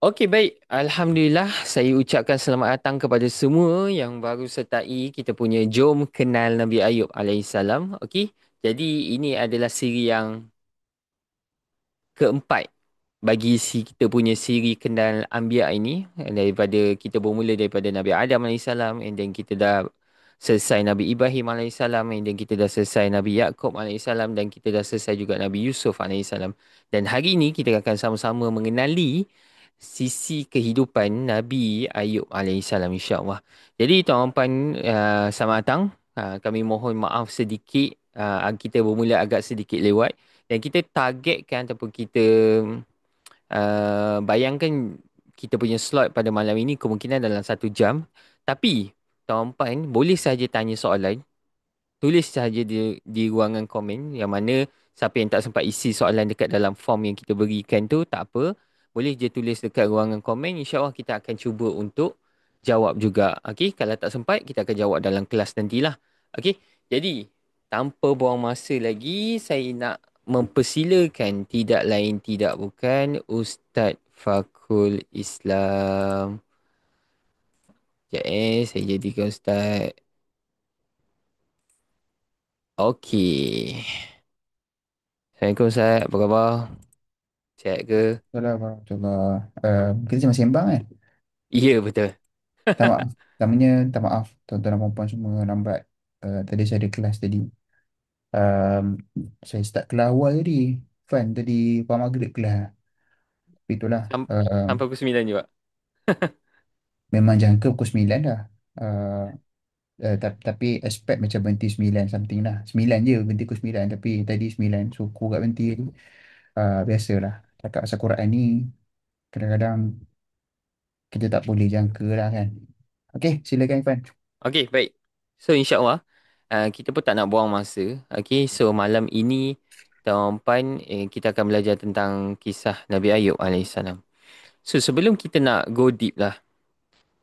Okey, baik. Alhamdulillah, saya ucapkan selamat datang kepada semua yang baru sertai kita punya Jom Kenal Nabi Ayub alaihissalam. Okey, jadi ini adalah siri yang keempat bagi kita punya siri kenal Anbiya ini, daripada kita bermula daripada Nabi Adam alaihissalam, and then kita dah selesai Nabi Ibrahim alaihissalam, and then kita dah selesai Nabi Yaakob alaihissalam, dan kita dah selesai juga Nabi Yusuf alaihissalam. Dan hari ini kita akan sama-sama mengenali sisi kehidupan Nabi Ayub alaihissalam, insya-Allah. Jadi tuan-tuan, selamat datang. Kami mohon maaf sedikit, kita bermula agak sedikit lewat, dan kita targetkan ataupun kita bayangkan kita punya slot pada malam ini kemungkinan dalam 1 jam. Tapi tuan-tuan boleh saja tanya soalan, tulis saja di ruangan komen, yang mana siapa yang tak sempat isi soalan dekat dalam form yang kita berikan tu, tak apa. Boleh je tulis dekat ruangan komen. InsyaAllah kita akan cuba untuk jawab juga. Okey, kalau tak sempat kita akan jawab dalam kelas nantilah. Okey, jadi tanpa buang masa lagi, saya nak mempersilakan tidak lain tidak bukan Ustaz Fakul Islam. Sekejap saya jadikan Ustaz. Okey. Assalamualaikum Ustaz, apa khabar? Sihat ke? Assalamualaikum warahmatullahi. Kita cuma sembang kan? Ya, betul. Tak maaf. Namanya tak maaf tuan-tuan dan puan semua lambat. Tadi saya ada kelas tadi. Um, saya start kelas awal tadi. Fun tadi lepas maghrib kelas. Tapi itulah. Sam- Uh, Sampai pukul 9 juga. memang jangka pukul 9 dah. Uh, tapi expect macam berhenti 9 something lah. 9 je berhenti pukul 9. Tapi tadi 9. So kurang berhenti tadi. Biasalah. Cakap pasal Quran ni kadang-kadang kita tak boleh jangka lah kan. Okay, silakan Ifan. Okey, baik. So, insyaAllah, kita pun tak nak buang masa. Okey, so malam ini, tuan-puan, kita akan belajar tentang kisah Nabi Ayub alaihissalam. So, sebelum kita nak go deep lah,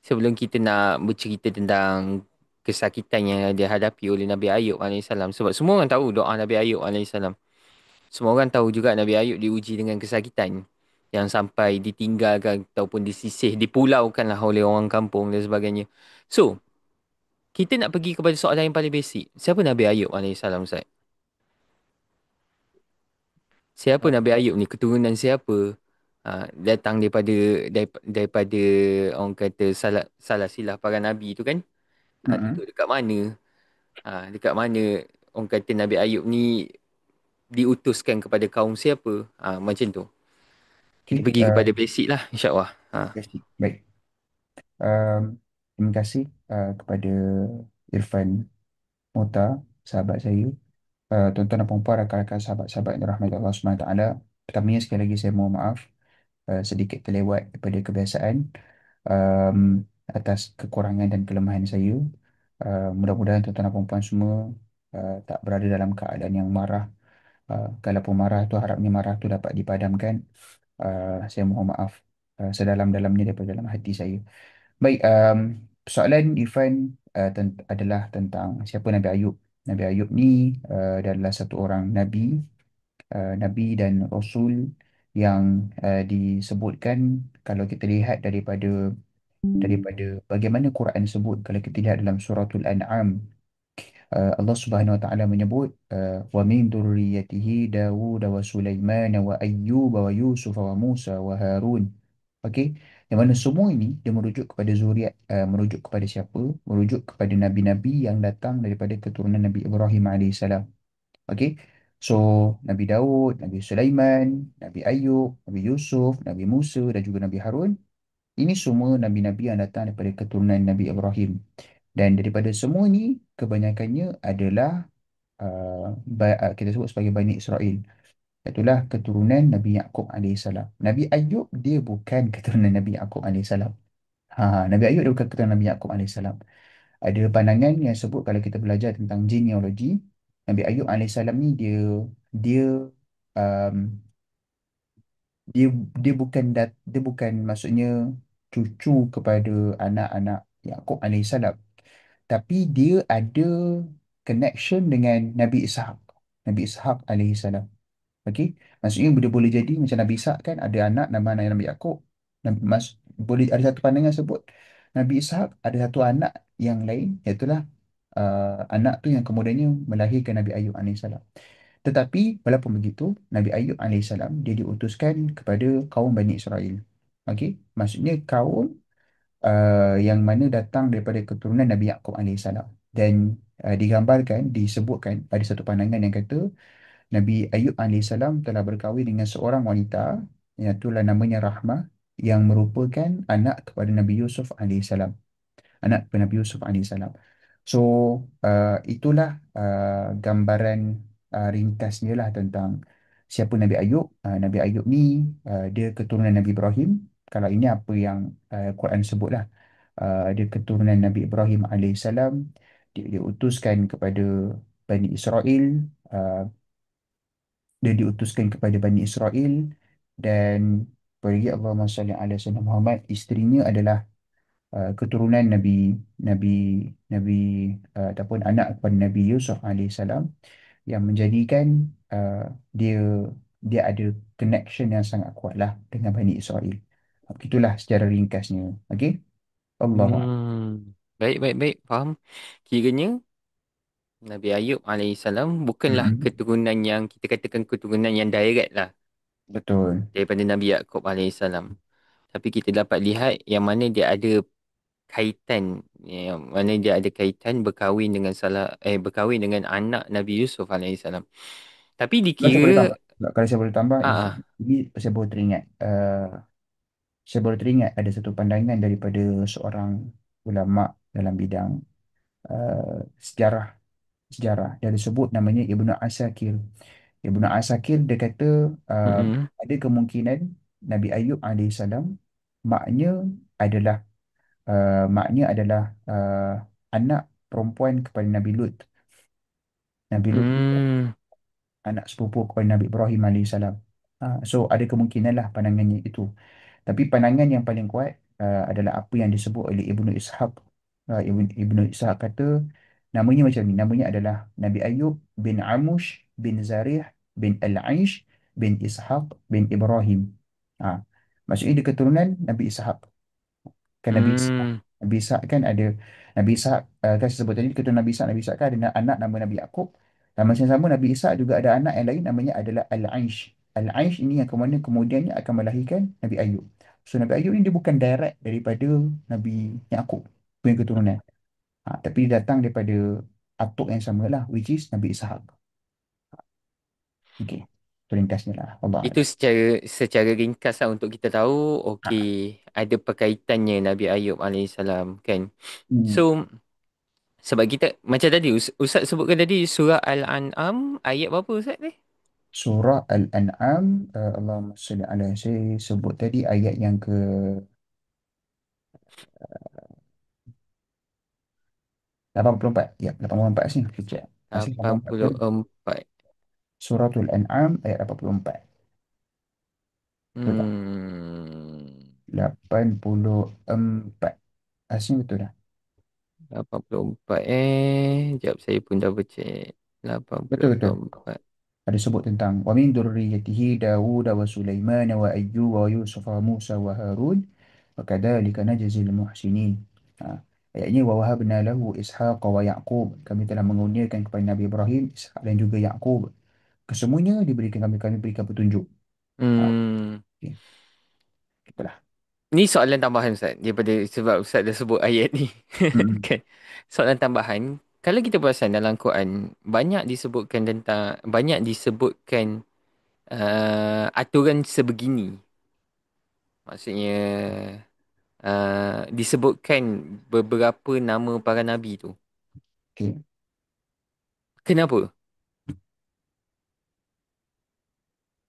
sebelum kita nak bercerita tentang kesakitan yang dihadapi oleh Nabi Ayub alaihissalam. Sebab semua orang tahu doa Nabi Ayub alaihissalam. Semua orang tahu juga Nabi Ayub diuji dengan kesakitan yang sampai ditinggalkan ataupun disisih, dipulaukan lah oleh orang kampung dan sebagainya. So, kita nak pergi kepada soalan yang paling basic. Siapa Nabi Ayub alaihissalam, Ustaz? Siapa Nabi Ayub ni? Keturunan siapa? Datang daripada orang kata salah salah silah para nabi tu kan? Mm-mm. Duduk dekat mana? Dekat mana orang kata Nabi Ayub ni diutuskan kepada kaum siapa? Macam tu. Kita Okay, pergi kepada basic lah, insya-Allah. pasti. Baik. Um, Terima kasih kepada Irfan Mota, sahabat saya. Tuan-tuan dan puan-puan, rakan-rakan sahabat-sahabat yang dirahmati Allah SWT. Pertamanya sekali lagi saya mohon maaf sedikit terlewat daripada kebiasaan um, atas kekurangan dan kelemahan saya. Mudah-mudahan tuan-tuan dan puan-puan semua tak berada dalam keadaan yang marah. Kalaupun marah tu harapnya marah tu dapat dipadamkan. Saya mohon maaf sedalam-dalamnya daripada dalam hati saya. Baik, soalan Irfan adalah tentang siapa Nabi Ayub. Nabi Ayub ni adalah satu orang Nabi, Nabi dan Rasul yang disebutkan kalau kita lihat daripada bagaimana Quran sebut, kalau kita lihat dalam suratul An'am, Allah Subhanahu Wa Taala menyebut wa min dzurriyyatihi Dawud wa Sulaiman wa Ayyub wa Yusuf wa Musa wa Harun. Okey, yang mana semua ini dia merujuk kepada zuriat, merujuk kepada siapa? Merujuk kepada nabi-nabi yang datang daripada keturunan Nabi Ibrahim alaihissalam. Okey. So, Nabi Daud, Nabi Sulaiman, Nabi Ayub, Nabi Yusuf, Nabi Musa dan juga Nabi Harun, ini semua nabi-nabi yang datang daripada keturunan Nabi Ibrahim. Dan daripada semua ini, kebanyakannya adalah kita sebut sebagai Bani Israel. Itulah keturunan Nabi Yaakob alaihissalam. Nabi Ayub dia bukan keturunan Nabi Yaakob alaihissalam. Nabi Ayub dia bukan keturunan Nabi Yaakob alaihissalam. Ada pandangan yang sebut kalau kita belajar tentang genealogi, Nabi Ayub alaihissalam ni dia um, dia dia bukan maksudnya cucu kepada anak-anak Yaakob alaihissalam, tapi dia ada connection dengan Nabi Ishak. Nabi Ishak alaihissalam. Okey, maksudnya dia boleh jadi macam Nabi Ishak kan ada anak nama Nabi Yaakob. Boleh ada satu pandangan sebut Nabi Ishak ada satu anak yang lain, iaitulah anak tu yang kemudiannya melahirkan Nabi Ayub alaihissalam. Tetapi walaupun begitu, Nabi Ayub alaihissalam dia diutuskan kepada kaum Bani Israel. Okey, maksudnya kaum yang mana datang daripada keturunan Nabi Yaqub alaihissalam. Dan digambarkan, disebutkan ada satu pandangan yang kata Nabi Ayub alaihissalam telah berkahwin dengan seorang wanita, iaitulah namanya Rahmah, yang merupakan anak kepada Nabi Yusuf alaihissalam, anak kepada Nabi Yusuf alaihissalam. So itulah gambaran ringkasnya lah tentang siapa Nabi Ayub. Nabi Ayub ni dia keturunan Nabi Ibrahim. Kalau ini apa yang Quran sebutlah. Dia keturunan Nabi Ibrahim alaihissalam. Dia diutuskan kepada Bani Israel. Uh, dia diutuskan kepada Bani Israel, dan bagi Allahumma salli ala sayyidina Muhammad, isterinya adalah keturunan Nabi Nabi ataupun anak kepada Nabi Yusuf alaihissalam, yang menjadikan uh, dia dia ada connection yang sangat kuat lah dengan Bani Israel. Begitulah secara ringkasnya. Okey. Allahu a'lam. Baik, baik, baik. Faham. Kiranya Nabi Ayub alaihissalam bukanlah Mm-mm. keturunan yang kita katakan keturunan yang direct lah Betul. daripada Nabi Yaakob alaihissalam. Tapi kita dapat lihat yang mana dia ada kaitan, yang mana dia ada kaitan berkahwin dengan berkahwin dengan anak Nabi Yusuf alaihissalam. Tapi Kalau saya boleh dikira tambah, kalau saya boleh tambah, ah ah, ini saya baru teringat. Saya baru teringat ada satu pandangan daripada seorang ulama dalam bidang uh, sejarah. Dia disebut namanya Ibnu Asakir. Ibnu Asakir dia kata uh, mm-mm, ada kemungkinan Nabi Ayub alaihissalam maknya adalah maknya adalah anak perempuan kepada Nabi Lut. Nabi Lut ni mm, anak sepupu kepada Nabi Ibrahim alaihissalam. So ada kemungkinan lah pandangannya itu. Tapi pandangan yang paling kuat adalah apa yang disebut oleh Ibnu Ishaq. Ibnu Ishaq kata namanya macam ni. Namanya adalah Nabi Ayub bin Amush bin Zarih bin Al-Aish bin Ishaq bin Ibrahim. Ha. Maksudnya dia keturunan Nabi Ishaq. Kan Nabi Ishaq. mm, Nabi Ishaq kan ada Nabi Ishaq kan saya sebut tadi keturunan Nabi Ishaq. Nabi Ishaq kan ada anak nama Nabi Yaakob. Dan masa yang sama Nabi Ishaq juga ada anak yang lain namanya adalah Al-Aish. Al-Aish ini yang kemudiannya akan melahirkan Nabi Ayub. So Nabi Ayub ini dia bukan direct daripada Nabi Yaakob punya keturunan. Tapi dia datang daripada atuk yang sama lah, which is Nabi Ishaq. Okey. Itu ringkasnya lah. Allah itu Alam. secara ringkas lah untuk kita tahu okey Ha. ada perkaitannya Nabi Ayub alaihissalam kan. Hmm. So sebab kita macam tadi Ustaz sebutkan tadi surah Al-An'am ayat berapa Ustaz ni? Surah Al-An'am, Allahumma salli ala saya sebut tadi ayat yang ke 84. Ya, 84 sini. Kejap. Masih 84 betul. 84. Suratul An'am ayat 84. Betul tak? Hmm. 84. Asing betul dah. 84 Sekejap saya pun double check. Betul betul. 84. Ada sebut tentang wa min dzurriyyatihi Dawud wa Sulaiman wa Ayyub wa Yusuf wa Musa wa Harun wa kadzalika najzil muhsinin. Ha. Ayatnya wa wahabna lahu Ishaq wa Yaqub. Kami telah mengurniakan kepada Nabi Ibrahim, Ishaq dan juga Yaqub. Kesemuanya diberikan kami berikan petunjuk. Ha. Hmm. Okay. Itulah. Ni soalan tambahan Ustaz daripada sebab Ustaz dah sebut ayat ni. Mm-mm. Kan? Soalan tambahan, kalau kita perasan dalam Quran banyak disebutkan aturan sebegini. Maksudnya disebutkan beberapa nama para nabi tu. Okay. Kenapa?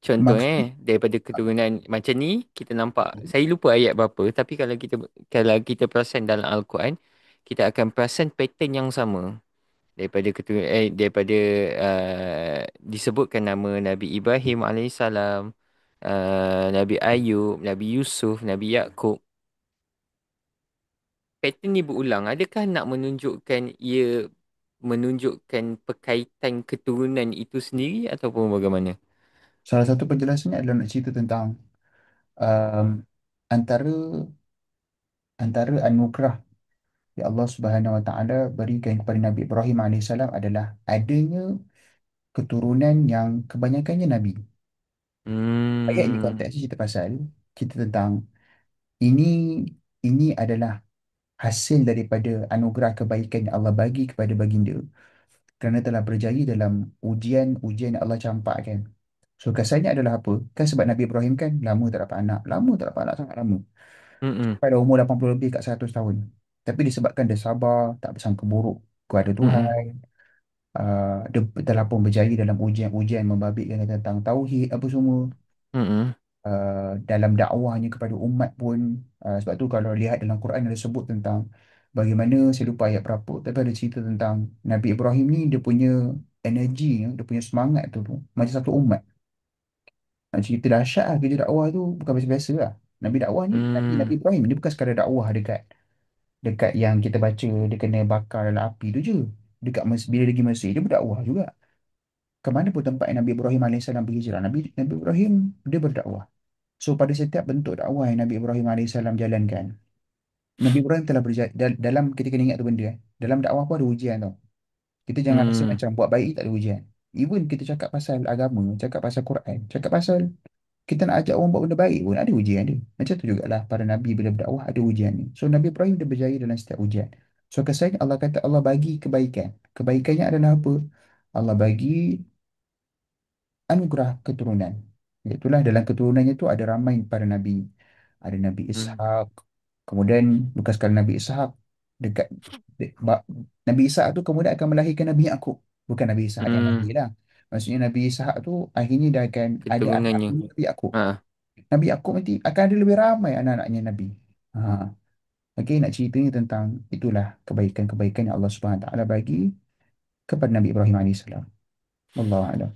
Contoh Maksud daripada keturunan macam ni kita nampak saya lupa ayat berapa tapi kalau kita perasan dalam Al-Quran kita akan perasan pattern yang sama daripada keturunan daripada disebutkan nama Nabi Ibrahim alaihissalam, Nabi Ayub, Nabi Yusuf, Nabi Yakub. Pattern ni berulang. Adakah nak menunjukkan perkaitan keturunan itu sendiri ataupun bagaimana? salah satu penjelasannya adalah nak cerita tentang um, antara antara anugerah yang Allah Subhanahu Wa Taala berikan kepada Nabi Ibrahim alaihissalam adalah adanya keturunan yang kebanyakannya Nabi. Ayat ini Hmm. konteks cerita pasal cerita tentang ini ini adalah hasil daripada anugerah kebaikan yang Allah bagi kepada baginda kerana telah berjaya dalam ujian-ujian yang Allah campakkan. So kesannya adalah apa? Kan sebab Nabi Ibrahim kan lama tak dapat anak, lama tak dapat anak sangat lama. Mm-mm. Pada umur 80 lebih kat 100 tahun. Tapi disebabkan dia sabar, tak bersangka buruk kepada Mm-mm. Tuhan, dia telah pun berjaya dalam ujian-ujian membabitkan tentang tauhid apa semua. Mm-mm. Dalam dakwahnya kepada umat pun, sebab tu kalau lihat dalam Quran ada sebut tentang bagaimana, saya lupa ayat berapa, tapi ada cerita tentang Nabi Ibrahim ni, dia punya energi, dia punya semangat tu macam satu umat. Nak cerita dahsyat lah kerja dakwah tu, bukan biasa-biasa lah. Nabi dakwah ni, Nabi Mm. Ibrahim dia bukan sekadar dakwah dekat dekat yang kita baca dia kena bakar dalam api tu je. Dekat bila lagi Mesir dia berdakwah juga. Ke mana pun tempat yang Nabi Ibrahim alaihissalam berhijrah, Nabi Ibrahim dia berdakwah. So pada setiap bentuk dakwah yang Nabi Ibrahim alaihissalam jalankan, Nabi Ibrahim telah dalam, kita kena ingat tu benda, dalam dakwah pun ada ujian tau. Kita jangan rasa Mm. macam buat baik tak ada ujian. Even kita cakap pasal agama, cakap pasal Quran, cakap pasal kita nak ajak orang buat benda baik pun ada ujian dia. Macam tu jugalah para Nabi bila berdakwah ada ujian ni. So Nabi Ibrahim dia berjaya dalam setiap ujian. So kesannya Allah kata Allah bagi kebaikan. Kebaikannya adalah apa? Allah bagi anugerah keturunan. Itulah dalam keturunannya tu ada ramai para Nabi. Ada Nabi Mm. Ishak. Kemudian bukan sekali Nabi Ishak. Dekat Nabi Ishak tu kemudian akan melahirkan Nabi Yaakob. Bukan Nabi Ishak yang Mm. lahir lah. Maksudnya Nabi Ishak tu akhirnya dia akan ada anak Keturunannya. Nabi Yaakob. Ha. Nabi Yaakob nanti akan ada lebih ramai anak-anaknya Nabi. Ha. Okey, nak ceritanya tentang itulah kebaikan-kebaikan yang Allah Subhanahu Wa Taala bagi kepada Nabi Ibrahim alaihissalam. Wallahu a'lam.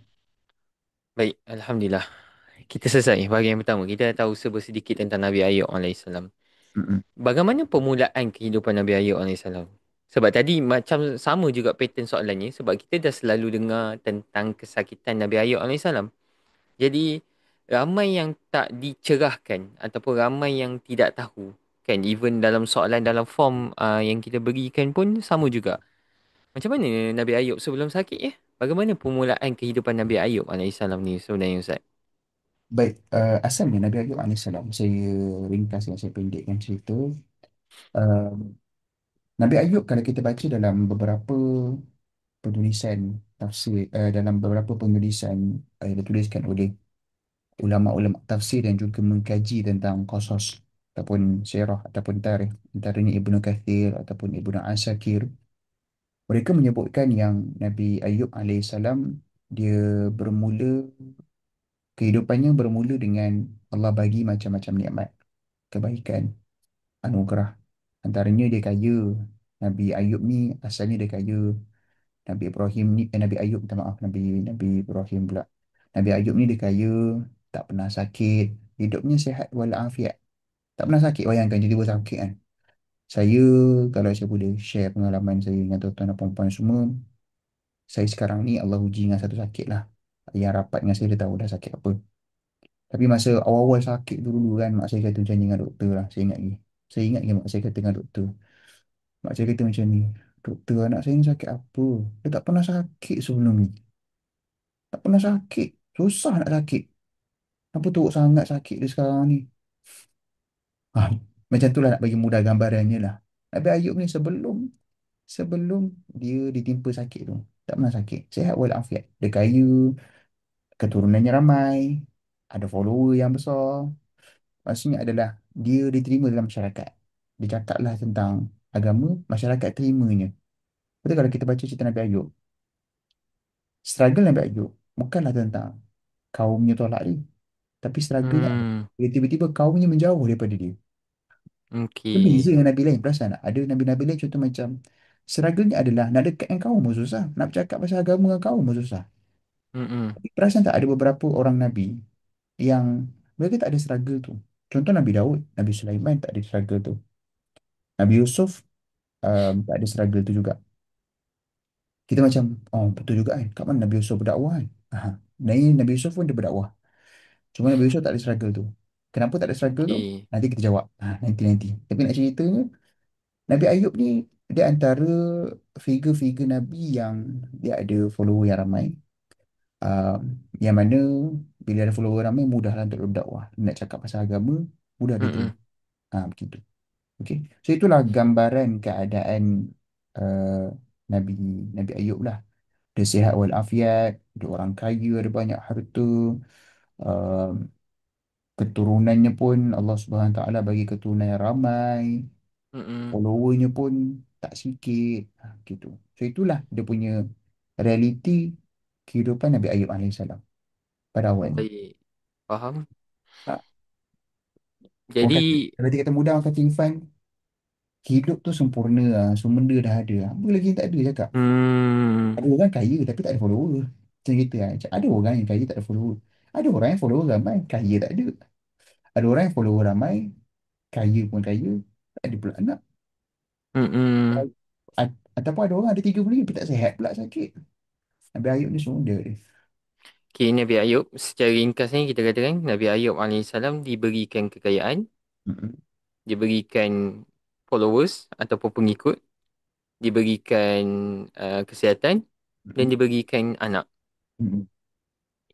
Baik, alhamdulillah. Kita selesai bahagian pertama. Kita dah tahu sedikit tentang Nabi Ayub alaihissalam. Mm-mm. Bagaimana permulaan kehidupan Nabi Ayub alaihissalam? Sebab tadi macam sama juga pattern soalannya sebab kita dah selalu dengar tentang kesakitan Nabi Ayub alaihissalam. Jadi ramai yang tak dicerahkan ataupun ramai yang tidak tahu kan even dalam soalan dalam form yang kita berikan pun sama juga. Macam mana Nabi Ayub sebelum sakit ya? Bagaimana permulaan kehidupan Nabi Ayub alaihissalam ni sebenarnya Ustaz? Baik, asalnya Nabi Ayub alaihissalam, saya ringkas yang saya pendekkan cerita. Uh, Nabi Ayub kalau kita baca dalam beberapa penulisan tafsir, dalam beberapa penulisan yang dituliskan oleh ulama-ulama tafsir dan juga mengkaji tentang qasas ataupun sirah ataupun tarikh, antaranya Ibnu Kathir ataupun Ibnu Asakir, mereka menyebutkan yang Nabi Ayub alaihissalam dia bermula, kehidupannya bermula dengan Allah bagi macam-macam nikmat, kebaikan, anugerah. Antaranya dia kaya. Nabi Ayub ni asalnya dia kaya. Nabi Ibrahim ni, Nabi Ayub, minta maaf, Nabi Nabi Ibrahim pula. Nabi Ayub ni dia kaya, tak pernah sakit, hidupnya sihat walafiat. Tak pernah sakit, bayangkan tiba-tiba sakit kan. Saya, kalau saya boleh share pengalaman saya dengan tuan-tuan dan puan semua, saya sekarang ni Allah uji dengan satu sakit lah. Yang rapat dengan saya dia tahu dah sakit apa. Tapi masa awal-awal sakit tu dulu kan, mak saya kata janji dengan doktor lah, saya ingat lagi. Saya ingat lagi mak saya kata dengan doktor. Mak saya kata macam ni, doktor anak saya ni sakit apa? Dia tak pernah sakit sebelum ni. Tak pernah sakit. Susah nak sakit. Apa teruk sangat sakit dia sekarang ni? Ah, macam tu lah nak bagi mudah gambarannya lah. Nabi Ayub ni sebelum sebelum dia ditimpa sakit tu, tak pernah sakit. Sihat walafiat. Dia kaya, keturunannya ramai, ada follower yang besar. Maksudnya adalah dia diterima dalam masyarakat. Dia cakaplah tentang agama, masyarakat terimanya. Betul kalau kita baca cerita Nabi Ayub, struggle Nabi Ayub bukanlah tentang kaumnya tolak dia. Tapi struggle-nya adalah Hmm, dia tiba-tiba kaumnya menjauh daripada dia. Dia beza okey. dengan Nabi lain. Perasan tak? Ada Nabi-Nabi lain contoh macam struggle-nya adalah nak dekat dengan kaum pun susah. Nak bercakap pasal agama dengan kaum pun susah. Mm-mm. Tapi perasan tak ada beberapa orang Nabi yang mereka tak ada struggle tu. Contoh Nabi Daud, Nabi Sulaiman tak ada struggle tu. Nabi Yusuf tak ada struggle tu juga. Kita macam, oh betul juga kan. Kat mana Nabi Yusuf berdakwah kan? Aha. Dan ini Nabi Yusuf pun dia berdakwah. Cuma Nabi Yusuf tak ada struggle tu. Kenapa tak ada struggle tu? Okay. Nanti kita jawab. Nanti. Tapi nak ceritanya, Nabi Ayub ni dia antara figure-figure Nabi yang dia ada follower yang ramai. Uh, yang mana bila ada follower ramai mudahlah untuk berdakwah. Nak cakap pasal agama, mudah diterima. Mm-mm. Begitu. Okay. So itulah gambaran keadaan uh, Nabi Nabi Ayub lah. Dia sihat walafiat, dia orang kaya, ada banyak harta. Uh, Keturunannya pun Allah Subhanahu Wa Taala bagi keturunan yang ramai, Mm-mm. followernya pun tak sikit. Gitu. So itulah dia punya realiti kehidupan Nabi Ayub alaihissalam pada awalnya. Baik. Faham. Tak, orang kata, Jadi, berarti kata mudah orang kata Irfan, hidup tu sempurna lah, semua benda dah ada. Apa lagi yang tak ada cakap? hmm, Ada orang kaya tapi tak ada follower. Macam kita lah. Ada orang yang kaya tak ada follower. Ada orang yang follower ramai, kaya tak ada. Ada orang yang follower ramai, kaya pun kaya, tak ada pula anak. mm-mm. Ataupun ada orang ada tiga beli tapi tak sihat pula sakit. Nabi Ayub ni semua dia. Okay, Nabi Ayub, secara ringkasnya kita katakan Nabi Ayub alaihissalam diberikan kekayaan, Mm-mm. diberikan followers ataupun pengikut, diberikan kesihatan dan Mm-mm. diberikan anak. Mm-mm.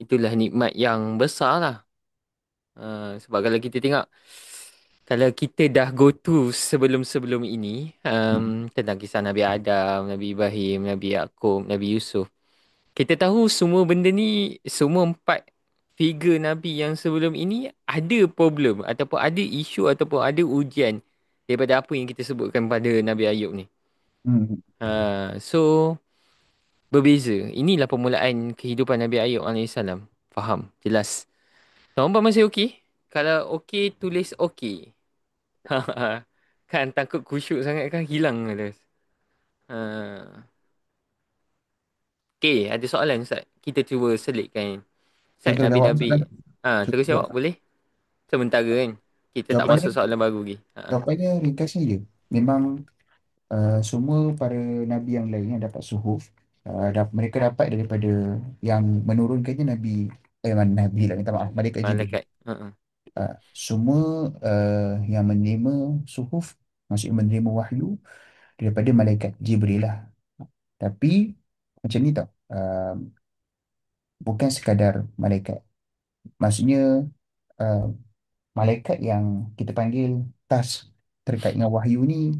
Itulah nikmat yang besar lah. Sebab kalau kita tengok, kalau kita dah go through sebelum-sebelum ini, Mm-mm. tentang kisah Nabi Adam, Nabi Ibrahim, Nabi Yaakob, Nabi Yusuf, kita tahu semua benda ni, semua empat figure Nabi yang sebelum ini ada problem ataupun ada isu ataupun ada ujian daripada apa yang kita sebutkan pada Nabi Ayub ni. Mm-mm. So berbeza. Inilah permulaan kehidupan Nabi Ayub alaihissalam. Faham? Jelas. Tuan-tuan masih okey? Kalau okey, tulis okey. Kan takut khusyuk sangat kan hilang terus. Ha. Okay, ada soalan Ustaz. Kita cuba selitkan. Ustaz, Contoh jawab soalan. Nabi-Nabi. Contoh Terus jawab jawab. boleh? Sementara kan. Kita tak Jawapannya, masuk soalan baru lagi. jawapannya ringkasnya je. Memang semua para nabi yang lain yang dapat suhuf, mereka dapat daripada yang menurunkannya Nabi, mana Nabi lah, minta maaf, Malaikat Jibril. Malaikat. Semua yang menerima suhuf, maksudnya menerima wahyu daripada Malaikat Jibril lah. Tapi macam ni tau, bukan sekadar malaikat. Maksudnya uh, malaikat yang kita panggil tas terkait dengan wahyu ni,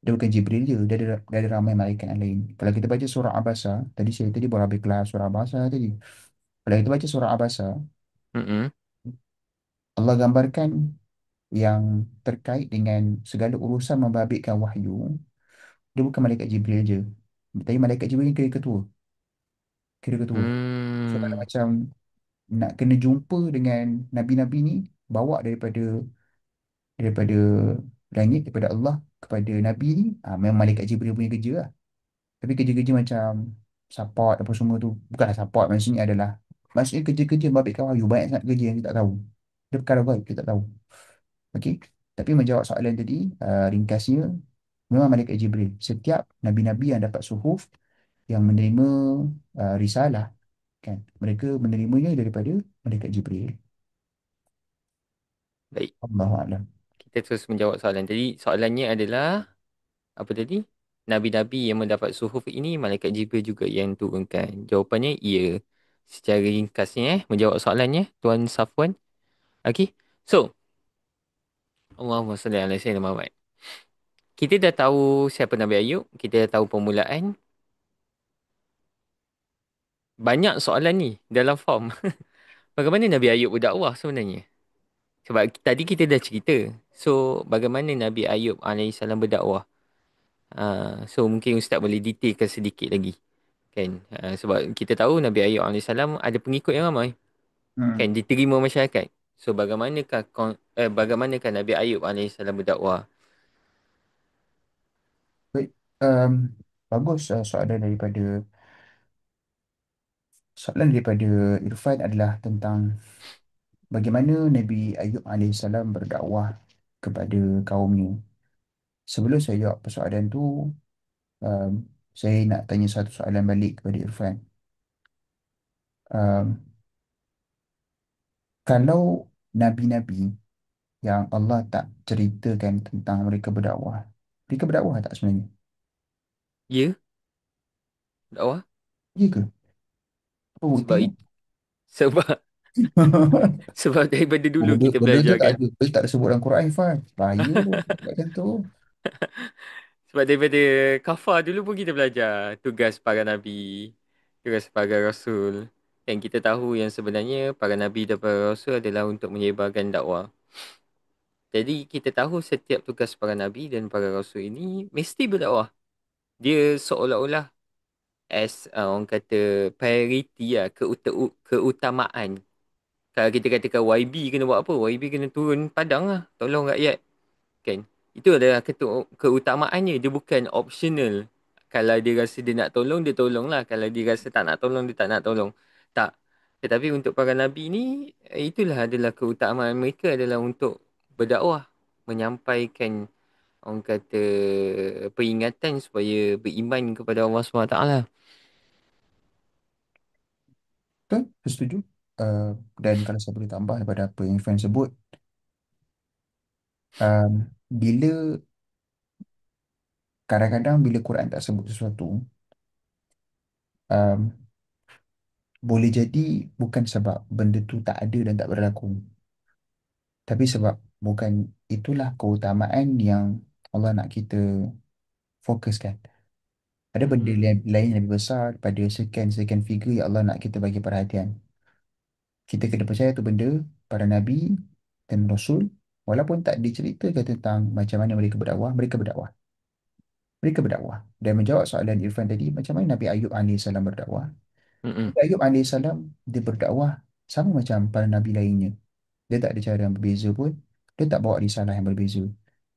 dia bukan Jibril je, dia ada ramai malaikat yang lain. Kalau kita baca surah Abasa, tadi baru habis kelas surah Abasa tadi. Kalau kita baca surah Abasa, Mm-mm. Allah gambarkan yang terkait dengan segala urusan membabitkan wahyu, dia bukan malaikat Jibril je. Tapi malaikat Jibril ni kira ketua, kira ketua. So kalau Hmm. macam nak kena jumpa dengan nabi-nabi ni, bawa daripada langit, daripada Allah kepada nabi ni, memang malaikat Jibril punya kerja lah. Tapi kerja-kerja macam support apa semua tu, bukanlah support, maksudnya kerja-kerja membabitkan wahyu, banyak sangat kerja yang kita tak tahu. Dia perkara baik kita tak tahu. Okey. Tapi menjawab soalan tadi, ringkasnya memang malaikat Jibril. Setiap nabi-nabi yang dapat suhuf, yang menerima risalah, kan, mereka menerimanya daripada malaikat Jibril. Baik. Allahu a'lam. Kita terus menjawab soalan tadi. Soalannya adalah, apa tadi? Nabi-Nabi yang mendapat suhuf ini, Malaikat Jibril juga yang turunkan. Jawapannya, ya. Secara ringkasnya, menjawab soalannya, Tuan Safwan. Okey. So, Allahumma salli ala sayyidina Muhammad. Kita dah tahu siapa Nabi Ayub. Kita dah tahu permulaan. Banyak soalan ni dalam form. Bagaimana Nabi Ayub berdakwah sebenarnya? Sebab tadi kita dah cerita. So, bagaimana Nabi Ayub alaihissalam berdakwah? So, mungkin Ustaz boleh detailkan sedikit lagi. Kan? Sebab kita tahu Nabi Ayub alaihissalam ada pengikut yang ramai. Hmm. Kan? Diterima masyarakat. So, bagaimanakah Nabi Ayub alaihissalam berdakwah? Baik. Bagus, soalan daripada Irfan adalah tentang bagaimana Nabi Ayub alaihissalam berdakwah kepada kaumnya. Sebelum saya jawab persoalan tu, um, saya nak tanya satu soalan balik kepada Irfan. Um, kalau nabi-nabi yang Allah tak ceritakan tentang mereka berdakwah. Mereka berdakwah tak sebenarnya? Ya, dakwah. Ya ke? Apa Sebab buktinya? sebab sebab daripada dulu Benda, kita benda tu belajar tak kan. ada, tak ada sebut dalam Quran, Ifan. Bahaya tu, macam tu. Sebab daripada kafar dulu pun kita belajar tugas para nabi, tugas para rasul. Dan kita tahu yang sebenarnya para nabi dan para rasul adalah untuk menyebarkan dakwah. Jadi kita tahu setiap tugas para nabi dan para rasul ini mesti berdakwah. Dia seolah-olah orang kata priority lah, keutamaan. Kalau kita katakan YB kena buat apa? YB kena turun padang lah, tolong rakyat. Kan? Itu adalah keutamaannya. Dia bukan optional. Kalau dia rasa dia nak tolong, dia tolong lah. Kalau dia rasa tak nak tolong, dia tak nak tolong. Tak. Tetapi untuk para nabi ni, itulah adalah keutamaan mereka adalah untuk berdakwah. Menyampaikan orang kata peringatan supaya beriman kepada Allah SWT. Betul, saya setuju. Uh, dan kalau saya boleh tambah daripada apa yang Ifan sebut, bila kadang-kadang bila Quran tak sebut sesuatu, um, boleh jadi bukan sebab benda tu tak ada dan tak berlaku, tapi sebab bukan itulah keutamaan yang Allah nak kita fokuskan. Ada benda Hmm. lain yang lebih besar pada sekian-sekian figure yang Allah nak kita bagi perhatian. Kita kena percaya tu benda, para nabi dan rasul, walaupun tak diceritakan tentang macam mana mereka berdakwah, mereka berdakwah. Mereka berdakwah. Dan menjawab soalan Irfan tadi, macam mana Nabi Ayub alaihissalam berdakwah? Mm-mm. Nabi Ayub alaihissalam, dia berdakwah sama macam para nabi lainnya. Dia tak ada cara yang berbeza pun. Dia tak bawa risalah yang berbeza.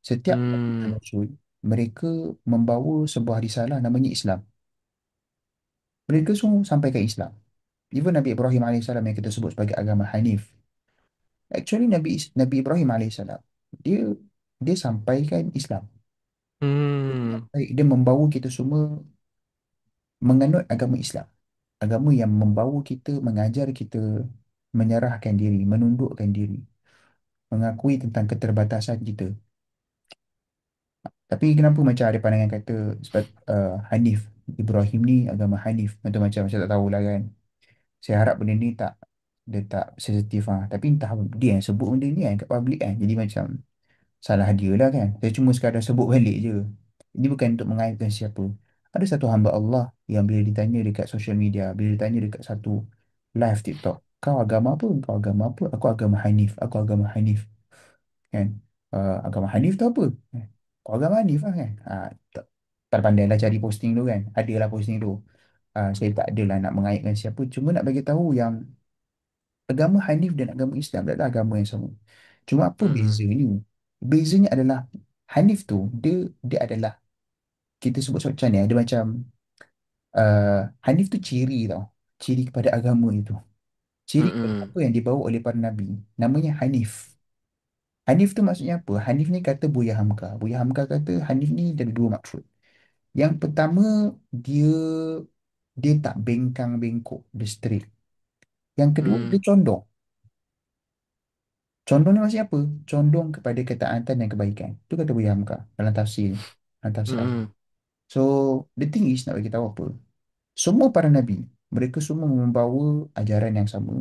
Setiap nabi dan Hmm. rasul, mereka membawa sebuah risalah namanya Islam. Mereka semua sampaikan Islam. Even Nabi Ibrahim alaihissalam yang kita sebut sebagai agama Hanif. Actually Nabi Ibrahim alaihissalam, dia dia sampaikan Islam. Hmm. Dia membawa kita semua menganut agama Islam. Agama yang membawa kita, mengajar kita menyerahkan diri, menundukkan diri, mengakui tentang keterbatasan kita. Tapi kenapa macam ada pandangan kata sebab Hanif, Ibrahim ni agama Hanif, macam-macam saya tak tahulah kan. Saya harap benda ni tak, dia tak sensitif ah. Tapi entah dia yang sebut benda ni kan kat public kan. Jadi macam salah dia lah kan. Saya cuma sekadar sebut balik je. Ini bukan untuk mengaitkan siapa. Ada satu hamba Allah yang bila ditanya dekat social media, bila ditanya dekat satu live TikTok, kau agama apa? Kau agama apa? Aku agama Hanif. Aku agama Hanif. Kan? Agama Hanif tu apa? Kau agama Hanif lah kan? Tak, tak pandai lah cari posting tu kan. Adalah posting tu. Saya tak adalah nak mengaitkan siapa. Cuma nak bagi tahu yang agama Hanif dan agama Islam adalah agama yang sama. Cuma apa Mm-mm. bezanya? Bezanya adalah Hanif tu dia adalah kita sebut macam ni, dia macam Hanif tu ciri tau. Ciri kepada agama itu. Ciri kepada Mm-mm. apa yang dibawa oleh para nabi. Namanya Hanif. Hanif tu maksudnya apa? Hanif ni kata Buya Hamka. Buya Hamka kata Hanif ni ada dua maksud. Yang pertama, dia dia tak bengkang bengkok, dia straight. Yang kedua, dia Mm. condong. Condong ni maksudnya apa? Condong kepada ketaatan dan kebaikan. Itu kata Buya Hamka dalam tafsir. Dalam tafsir Al. Mm-mm. So, the thing is nak bagi tahu apa? Semua para nabi, mereka semua membawa ajaran yang sama.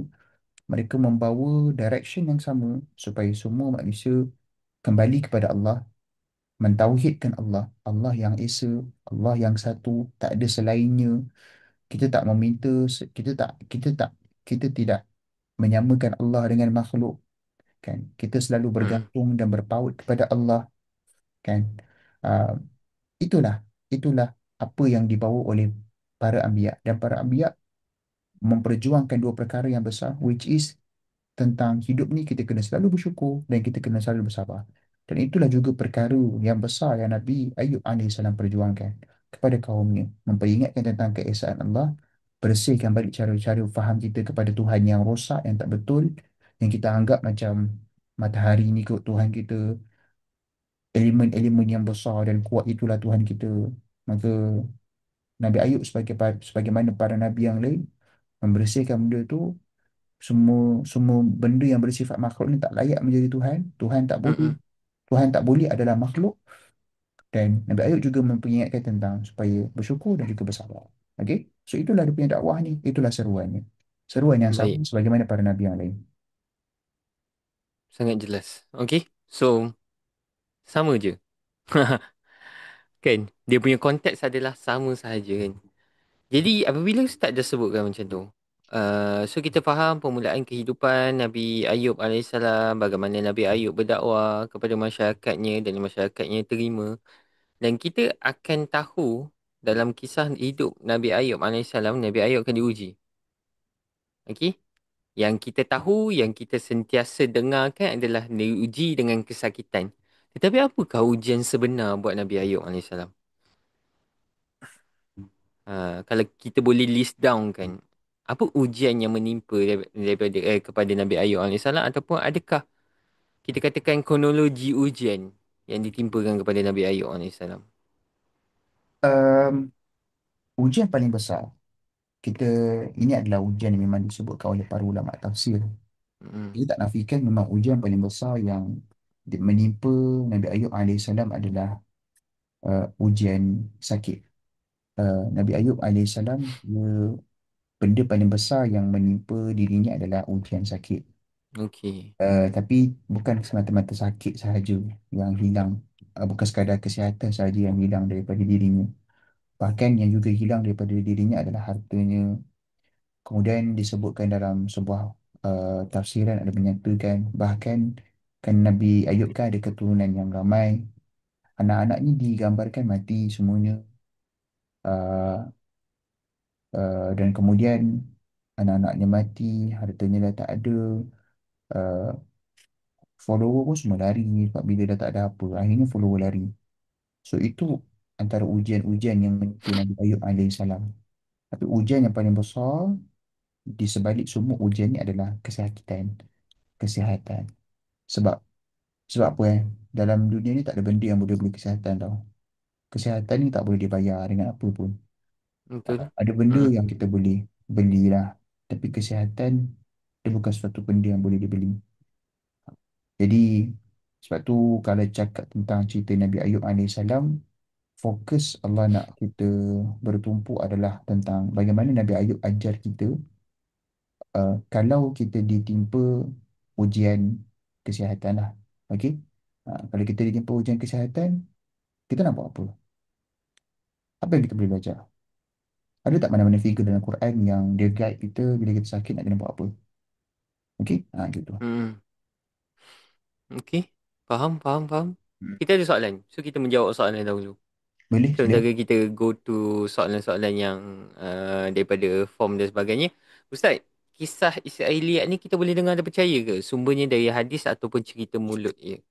Mereka membawa direction yang sama supaya semua manusia kembali kepada Allah, mentauhidkan Allah, Allah yang Esa, Allah yang satu, tak ada selainnya. Kita tak meminta, kita tidak menyamakan Allah dengan makhluk, kan? Kita selalu Mm-mm. bergantung dan berpaut kepada Allah, kan? Ah, itulah, itulah apa yang dibawa oleh para anbiya, dan para anbiya memperjuangkan dua perkara yang besar, which is tentang hidup ni kita kena selalu bersyukur dan kita kena selalu bersabar. Dan itulah juga perkara yang besar yang Nabi Ayub alaihissalam perjuangkan kepada kaumnya, memperingatkan tentang keesaan Allah, bersihkan balik cara-cara faham kita kepada Tuhan yang rosak, yang tak betul, yang kita anggap macam matahari ni kot Tuhan kita, elemen-elemen yang besar dan kuat itulah Tuhan kita. Maka Nabi Ayub sebagaimana para nabi yang lain membersihkan benda tu, semua semua benda yang bersifat makhluk ni tak layak menjadi Tuhan. Tuhan tak boleh. Mm-mm. Tuhan tak boleh adalah makhluk. Dan Nabi Ayub juga memperingatkan tentang supaya bersyukur dan juga bersabar. Okey? So itulah dia punya dakwah ni. Itulah seruannya. Seruan yang sama Baik, sebagaimana para nabi yang lain. sangat jelas. Okay, so sama je. Kan? Dia punya konteks adalah sama sahaja kan. Jadi apabila Ustaz dah sebutkan macam tu, so kita faham permulaan kehidupan Nabi Ayub alaihissalam, bagaimana Nabi Ayub berdakwah kepada masyarakatnya dan masyarakatnya terima. Dan kita akan tahu dalam kisah hidup Nabi Ayub alaihissalam, Nabi Ayub akan diuji. Okey? Yang kita tahu, yang kita sentiasa dengarkan adalah diuji dengan kesakitan. Tetapi apakah ujian sebenar buat Nabi Ayub alaihissalam? Kalau kita boleh list down kan, apa ujian yang menimpa daripada kepada Nabi Ayub alaihissalam, ataupun adakah kita katakan kronologi ujian yang ditimpakan kepada Nabi Ayub alaihissalam? Um, Ujian paling besar, kita ini adalah ujian yang memang disebutkan oleh para ulama tafsir. Hmm. Kita tak nafikan memang ujian paling besar yang menimpa Nabi Ayub alaihissalam adalah ujian sakit. Nabi Ayub alaihissalam, benda paling besar yang menimpa dirinya adalah ujian sakit. Okey. Tapi bukan semata-mata sakit sahaja yang hilang. Bukan sekadar kesihatan sahaja yang hilang daripada dirinya. Bahkan yang juga hilang daripada dirinya adalah hartanya. Kemudian disebutkan dalam sebuah tafsiran ada menyatakan bahkan kan Nabi Ayub kan ada keturunan yang ramai. Anak-anaknya digambarkan mati semuanya. Uh, dan kemudian anak-anaknya mati, hartanya dah tak ada. Uh, Follower pun semua lari sebab bila dah tak ada apa, akhirnya follower lari. So itu antara ujian-ujian yang menimpa Nabi Ayub alaihissalam. Tapi ujian yang paling besar di sebalik semua ujian ni adalah kesakitan, kesihatan. Sebab sebab apa eh? Dalam dunia ni tak ada benda yang boleh beli kesihatan tau. Kesihatan ni tak boleh dibayar dengan apa pun. Betul. Ada benda Hmm. yang kita boleh belilah, tapi kesihatan dia bukan suatu benda yang boleh dibeli. Jadi sebab tu kalau cakap tentang cerita Nabi Ayub alaihissalam, fokus Allah nak kita bertumpu adalah tentang bagaimana Nabi Ayub ajar kita kalau kita ditimpa ujian kesihatan lah. Okey? Kalau kita ditimpa ujian kesihatan, kita nak buat apa? Apa yang kita boleh belajar? Ada tak mana-mana figure dalam Quran yang dia guide kita bila kita sakit nak kena buat apa? Okey? Gitu. Hmm. Okey. Faham, faham, faham. Hmm. Kita ada soalan. So kita menjawab soalan dahulu. Boleh, sila. Sementara kita go to soalan-soalan yang daripada form dan sebagainya. Ustaz, kisah Israeliat ni kita boleh dengar dan percaya ke? Sumbernya dari hadis ataupun cerita mulut je?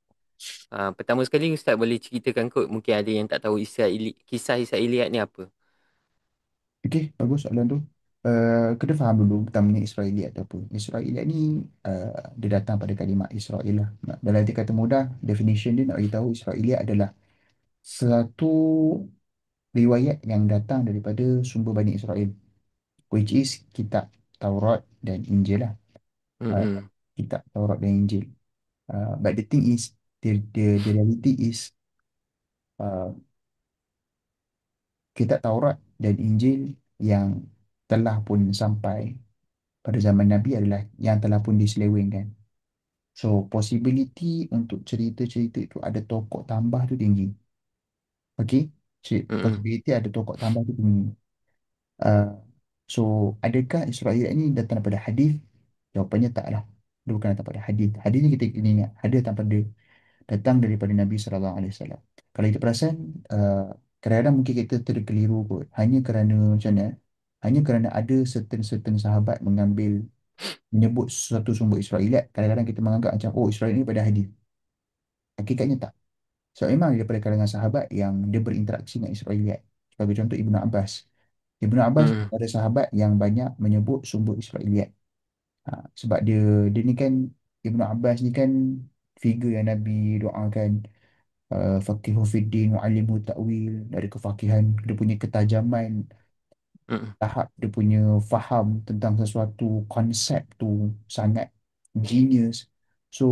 Pertama sekali Ustaz boleh ceritakan kot. Mungkin ada yang tak tahu kisah Israeliat ni apa. Okey, bagus soalan tu. Kena faham dulu pertamanya Israeliat tu apa. Israeliat ni dia datang pada kalimah Israel lah. Dalam arti kata mudah, definition dia nak bagi tahu Israeliat adalah satu riwayat yang datang daripada sumber Bani Israel, which is kitab Taurat dan Injil lah. Uh, Mm-mm. Kitab Taurat dan Injil. But the thing is, the reality is, uh, kitab Taurat dan Injil yang telah pun sampai pada zaman Nabi adalah yang telah pun diselewengkan. So, possibility untuk cerita-cerita itu ada tokoh tambah tu tinggi. Okay? Mm-mm. Possibility ada tokoh tambah tu tinggi. Uh, so, adakah Israel ini datang daripada hadis? Jawapannya taklah. Dia bukan datang daripada hadis. Hadisnya kita kena ingat. Hadis datang daripada Nabi SAW. Kalau kita perasan, uh, kadang-kadang mungkin kita terkeliru kot. Hanya kerana macam mana? Hanya kerana ada certain sahabat menyebut suatu sumber Israeliat, kadang-kadang kita menganggap macam, oh Israel ini pada hadis. Hakikatnya tak. So memang daripada kalangan sahabat yang dia berinteraksi dengan Israeliat. Sebagai contoh Ibnu Abbas. Ibnu Abbas Mm-mm. ada sahabat yang banyak menyebut sumber Israeliat. Sebab dia ni kan, Ibnu Abbas ni kan figure yang Nabi doakan, faqihu fiddin wa alimhu ta'wil, dari kefakihan dia punya ketajaman Mm-mm. tahap dia punya faham tentang sesuatu konsep tu sangat genius. So,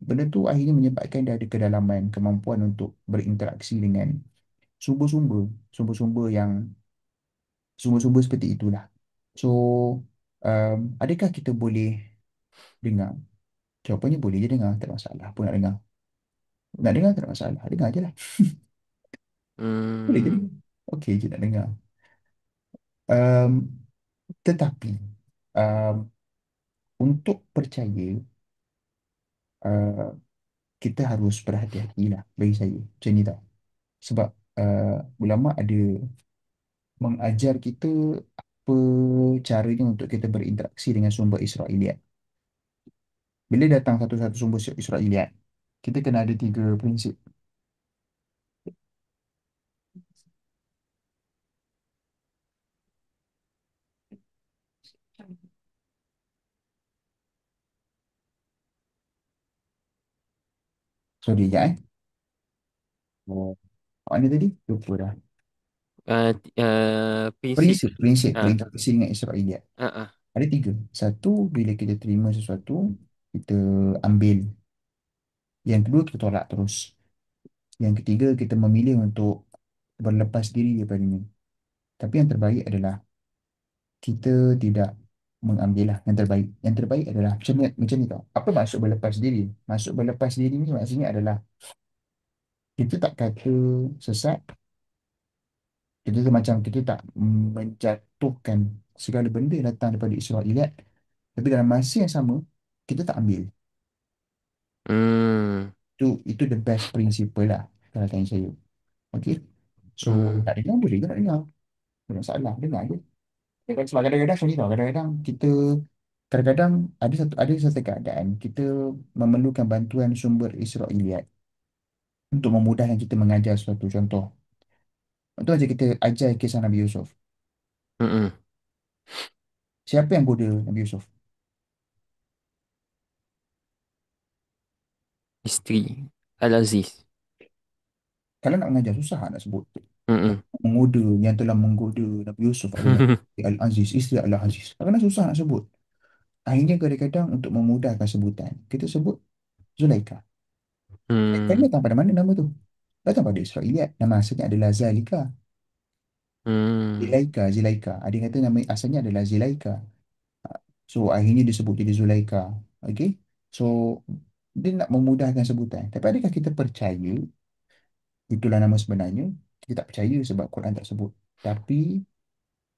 benda tu akhirnya menyebabkan dia ada kedalaman, kemampuan untuk berinteraksi dengan sumber-sumber, sumber-sumber yang sumber-sumber seperti itulah. So, adakah kita boleh dengar? Jawapannya boleh je dengar, tak ada masalah pun nak dengar. Nak dengar tak ada masalah, dengar je lah. Boleh je Hmm. dengar. Okey je nak dengar. Um, tetapi, um, untuk percaya, uh, kita harus berhati-hati lah bagi saya. Macam ni tau. Sebab ulama ada mengajar kita apa caranya untuk kita berinteraksi dengan sumber Israeliat. Bila datang satu-satu sumber Israeliat, kita kena ada tiga prinsip. Sorry, ya eh. Oh. Mana tadi? Lupa dah. Prinsip. Prinsip Ah, berinteraksi dengan Israeliat. ah, ah. Ada tiga. Satu, bila kita terima sesuatu, kita ambil. Yang kedua, kita tolak terus. Yang ketiga, kita memilih untuk berlepas diri daripadanya. Tapi yang terbaik adalah kita tidak mengambil lah yang terbaik. Yang terbaik adalah macam ni tau. Apa maksud berlepas diri? Maksud berlepas diri ni maksudnya adalah kita tak kata sesat, kita tu macam kita tak menjatuhkan segala benda yang datang daripada Israeliat, tapi dalam masa yang sama kita tak ambil. Hmm. Itu the best principle lah kalau tanya saya. Okay. So Hmm. nak dengar boleh ke nak dengar? Tak ada masalah, dengar je. Sebab kadang-kadang macam ni tau, kadang-kadang kita ada satu keadaan kita memerlukan bantuan sumber Israeliat untuk memudahkan kita mengajar suatu contoh. Contoh macam kita ajar kisah Nabi Yusuf. Mm-mm. Siapa yang goda Nabi Yusuf? Isteri Al-Aziz. Kalau nak mengajar susah nak sebut. Mm-mm. Menggoda, yang telah menggoda Nabi Yusuf adalah Al-Aziz, isteri Al-Aziz. Kadang-kadang susah nak sebut. Akhirnya kadang-kadang untuk memudahkan sebutan, kita sebut Zulaikha. Zulaikha ni Hmm. datang pada mana nama tu? Datang pada Israeliat. Nama asalnya adalah Zalika. Hmm. Zilaika. Ada yang kata nama asalnya adalah Zilaika. So, akhirnya disebut jadi Zulaika. Okay? So, dia nak memudahkan sebutan. Tapi adakah kita percaya itulah nama sebenarnya? Kita tak percaya sebab Quran tak sebut. Tapi,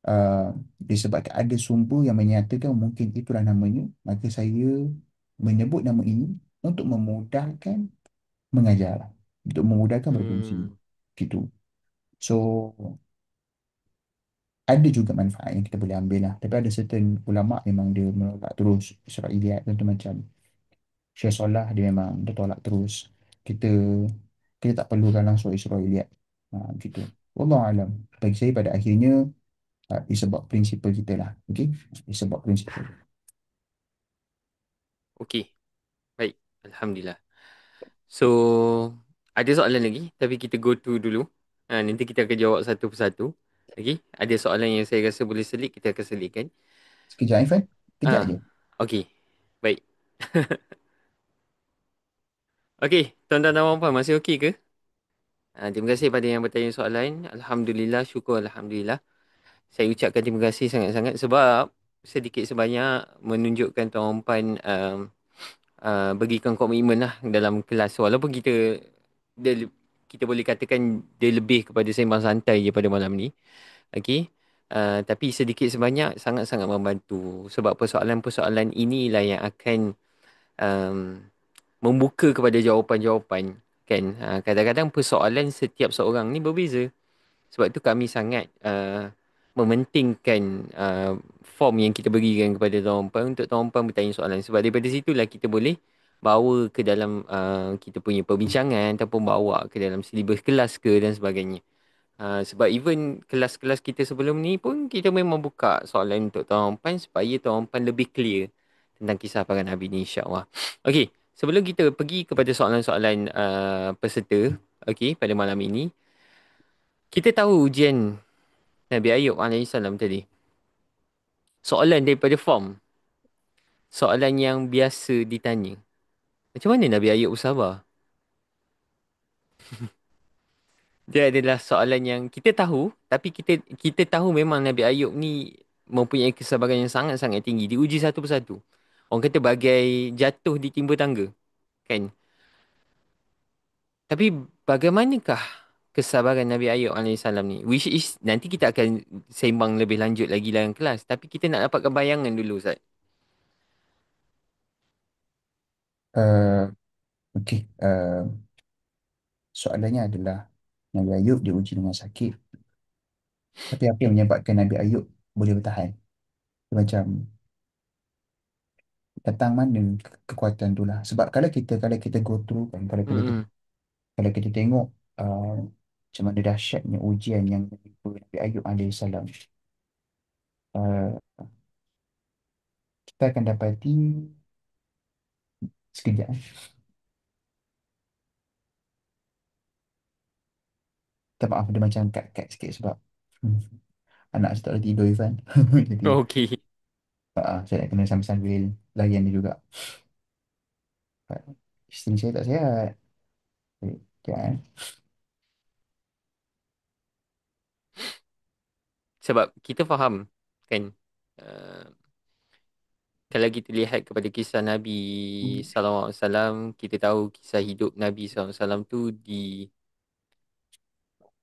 uh, disebabkan ada sumber yang menyatakan mungkin itulah namanya, maka saya menyebut nama ini untuk memudahkan mengajar. Untuk memudahkan berfungsi. Hmm. Gitu. So, ada juga manfaat yang kita boleh ambil lah. Tapi ada certain ulama memang dia menolak terus Israeliat. Contoh macam Syekh Salah dia memang dia tolak terus. Kita kita tak perlukan langsung Israeliat. Gitu. Wallahu alam. Bagi saya pada akhirnya disebab prinsipal kita lah. Okay? Disebab prinsipal. Okey. Baik. Alhamdulillah. So, ada soalan lagi tapi kita go to dulu. Nanti kita akan jawab satu persatu. Okey. Ada soalan yang saya rasa boleh selit, kita akan selitkan. Sekejap Ifan. Kejap Ah, je. okey. Baik. Okey, tuan-tuan dan puan masih okey ke? Terima kasih pada yang bertanya soalan. Alhamdulillah, syukur Alhamdulillah. Saya ucapkan terima kasih sangat-sangat sebab sedikit sebanyak menunjukkan tuan puan berikan komitmen lah dalam kelas. Walaupun dia, kita boleh katakan dia lebih kepada sembang santai je pada malam ni. Okey. Tapi sedikit sebanyak sangat-sangat membantu. Sebab persoalan-persoalan inilah yang akan um, membuka kepada jawapan-jawapan. Kan? Kadang-kadang persoalan setiap seorang ni berbeza. Sebab itu kami sangat mementingkan form yang kita berikan kepada tuan-tuan untuk tuan-tuan bertanya soalan. Sebab daripada situlah kita boleh bawa ke dalam kita punya perbincangan ataupun bawa ke dalam silibus kelas ke dan sebagainya. Sebab even kelas-kelas kita sebelum ni pun kita memang buka soalan untuk tuan-tuan supaya tuan-tuan lebih clear tentang kisah para Nabi ni insya-Allah. Okey, sebelum kita pergi kepada soalan-soalan peserta okey pada malam ini, kita tahu ujian Nabi Ayub alaihissalam tadi. Soalan daripada form. Soalan yang biasa ditanya. Macam mana Nabi Ayub bersabar? Dia adalah soalan yang kita tahu, tapi kita tahu memang Nabi Ayub ni mempunyai kesabaran yang sangat-sangat tinggi. Diuji satu persatu. Orang kata bagai jatuh di timba tangga, kan? Tapi bagaimanakah kesabaran Nabi Ayub alaihissalam ni? Which is nanti kita akan sembang lebih lanjut lagi dalam kelas. Tapi kita nak dapatkan bayangan dulu, Ustaz. Uh, Okey, soalannya adalah Nabi Ayub diuji dengan sakit, tapi apa yang menyebabkan Nabi Ayub boleh bertahan? Dia macam datang mana kekuatan tu lah. Sebab kalau kita go through kan, Mm-mm. kalau kita tengok macam mana dahsyatnya ujian yang menimpa Nabi Ayub alaihissalam, uh, kita akan dapati sekejap. Minta maaf dia macam cut-cut sikit sebab hmm, anak saya tak boleh tidur Irfan. Jadi Okey. saya nak kena sambil-sambil layan dia juga. Isteri saya tak sihat. Sekejap, eh. Sebab kita faham, kan? Uh, Kalau kita lihat kepada kisah Nabi sallallahu alaihi wasallam, kita tahu kisah hidup Nabi sallallahu alaihi wasallam tu di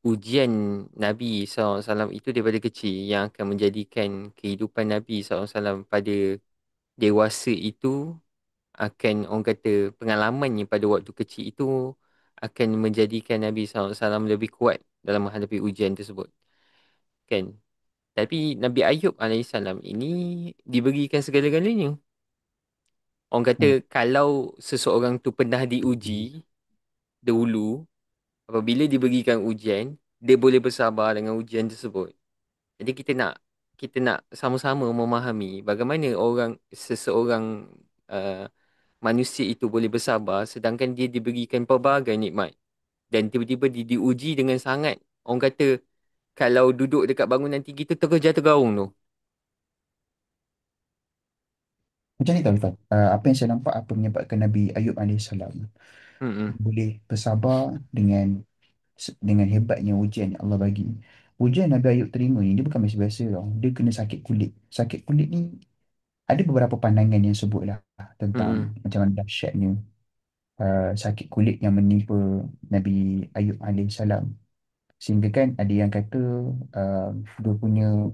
ujian Nabi sallallahu alaihi wasallam itu daripada kecil yang akan menjadikan kehidupan Nabi sallallahu alaihi wasallam pada dewasa itu akan, orang kata, pengalamannya pada waktu kecil itu akan menjadikan Nabi sallallahu alaihi wasallam lebih kuat dalam menghadapi ujian tersebut, kan? Tapi Nabi Ayub alaihissalam ini diberikan segala-galanya. Orang kata Hmm. kalau seseorang tu pernah diuji dahulu, apabila diberikan ujian, dia boleh bersabar dengan ujian tersebut. Jadi kita nak sama-sama memahami bagaimana seseorang uh, manusia itu boleh bersabar sedangkan dia diberikan pelbagai nikmat dan tiba-tiba diuji dengan sangat. Orang kata kalau duduk dekat bangunan tinggi tu terus jatuh gaung tu. Macam ni tau Irfan. Apa yang saya nampak apa menyebabkan Nabi Ayub alaihissalam Hmm. boleh bersabar dengan hebatnya ujian yang Allah bagi. Ujian Nabi Ayub terima ni dia bukan biasa-biasa tau. Dia kena sakit kulit. Sakit kulit ni ada beberapa pandangan yang sebutlah tentang Hmm. macam mana dahsyatnya sakit kulit yang menimpa Nabi Ayub alaihissalam. Sehingga kan ada yang kata uh, dia punya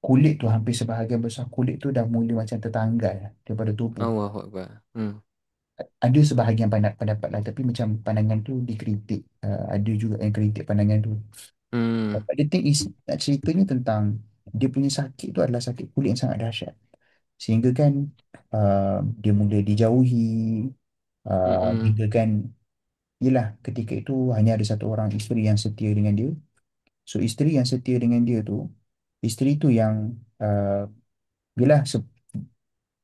kulit tu hampir sebahagian besar kulit tu dah mula macam tertanggal daripada tubuh. Allahu Akbar. Ada sebahagian pendapat lah tapi macam pandangan tu dikritik. Ada juga yang kritik pandangan tu. Hmm. But the thing is, nak ceritanya tentang dia punya sakit tu adalah sakit kulit yang sangat dahsyat. Sehingga kan dia mula dijauhi, Hmm. hingga kan, yelah ketika itu hanya ada satu orang isteri yang setia dengan dia. So isteri yang setia dengan dia tu, isteri tu yang yelah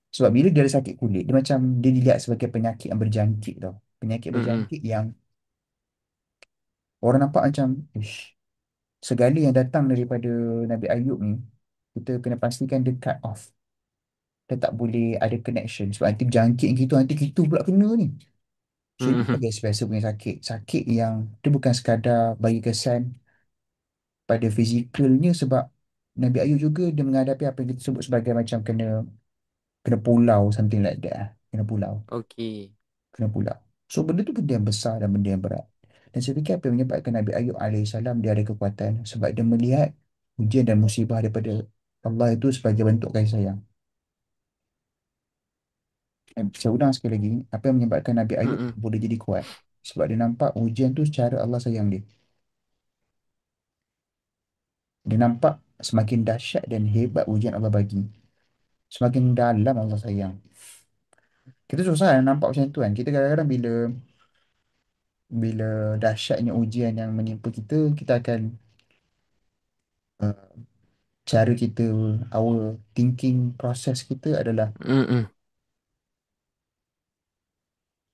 sebab bila dia ada sakit kulit, dia macam dia dilihat sebagai penyakit yang berjangkit tau. Penyakit Hmm. berjangkit yang orang nampak macam, ish, segala yang datang daripada Nabi Ayub ni, kita kena pastikan dia cut off. Dia tak boleh ada connection. Sebab nanti berjangkit gitu, nanti kita pula kena ni. So ini bukan Hmm. biasa-biasa punya sakit. Sakit yang dia bukan sekadar bagi kesan pada fizikalnya sebab Nabi Ayub juga dia menghadapi apa yang kita sebut sebagai macam kena kena pulau, something like that. Kena pulau. Okey. Kena pulau. So benda tu benda yang besar dan benda yang berat. Dan saya fikir apa yang menyebabkan Nabi Ayub alaihissalam dia ada kekuatan sebab dia melihat ujian dan musibah daripada Allah itu sebagai bentuk kasih sayang. Saya ulang sekali lagi, apa yang menyebabkan Nabi Ayub Hmm. boleh jadi kuat? Sebab dia nampak ujian tu secara Allah sayang dia. Dia nampak semakin dahsyat dan hebat ujian Allah bagi. Semakin dalam Allah sayang. Kita susah nampak macam tu kan. Kita kadang-kadang bila bila dahsyatnya ujian yang menimpa kita, kita akan uh, cara kita, our thinking process kita adalah Hmm.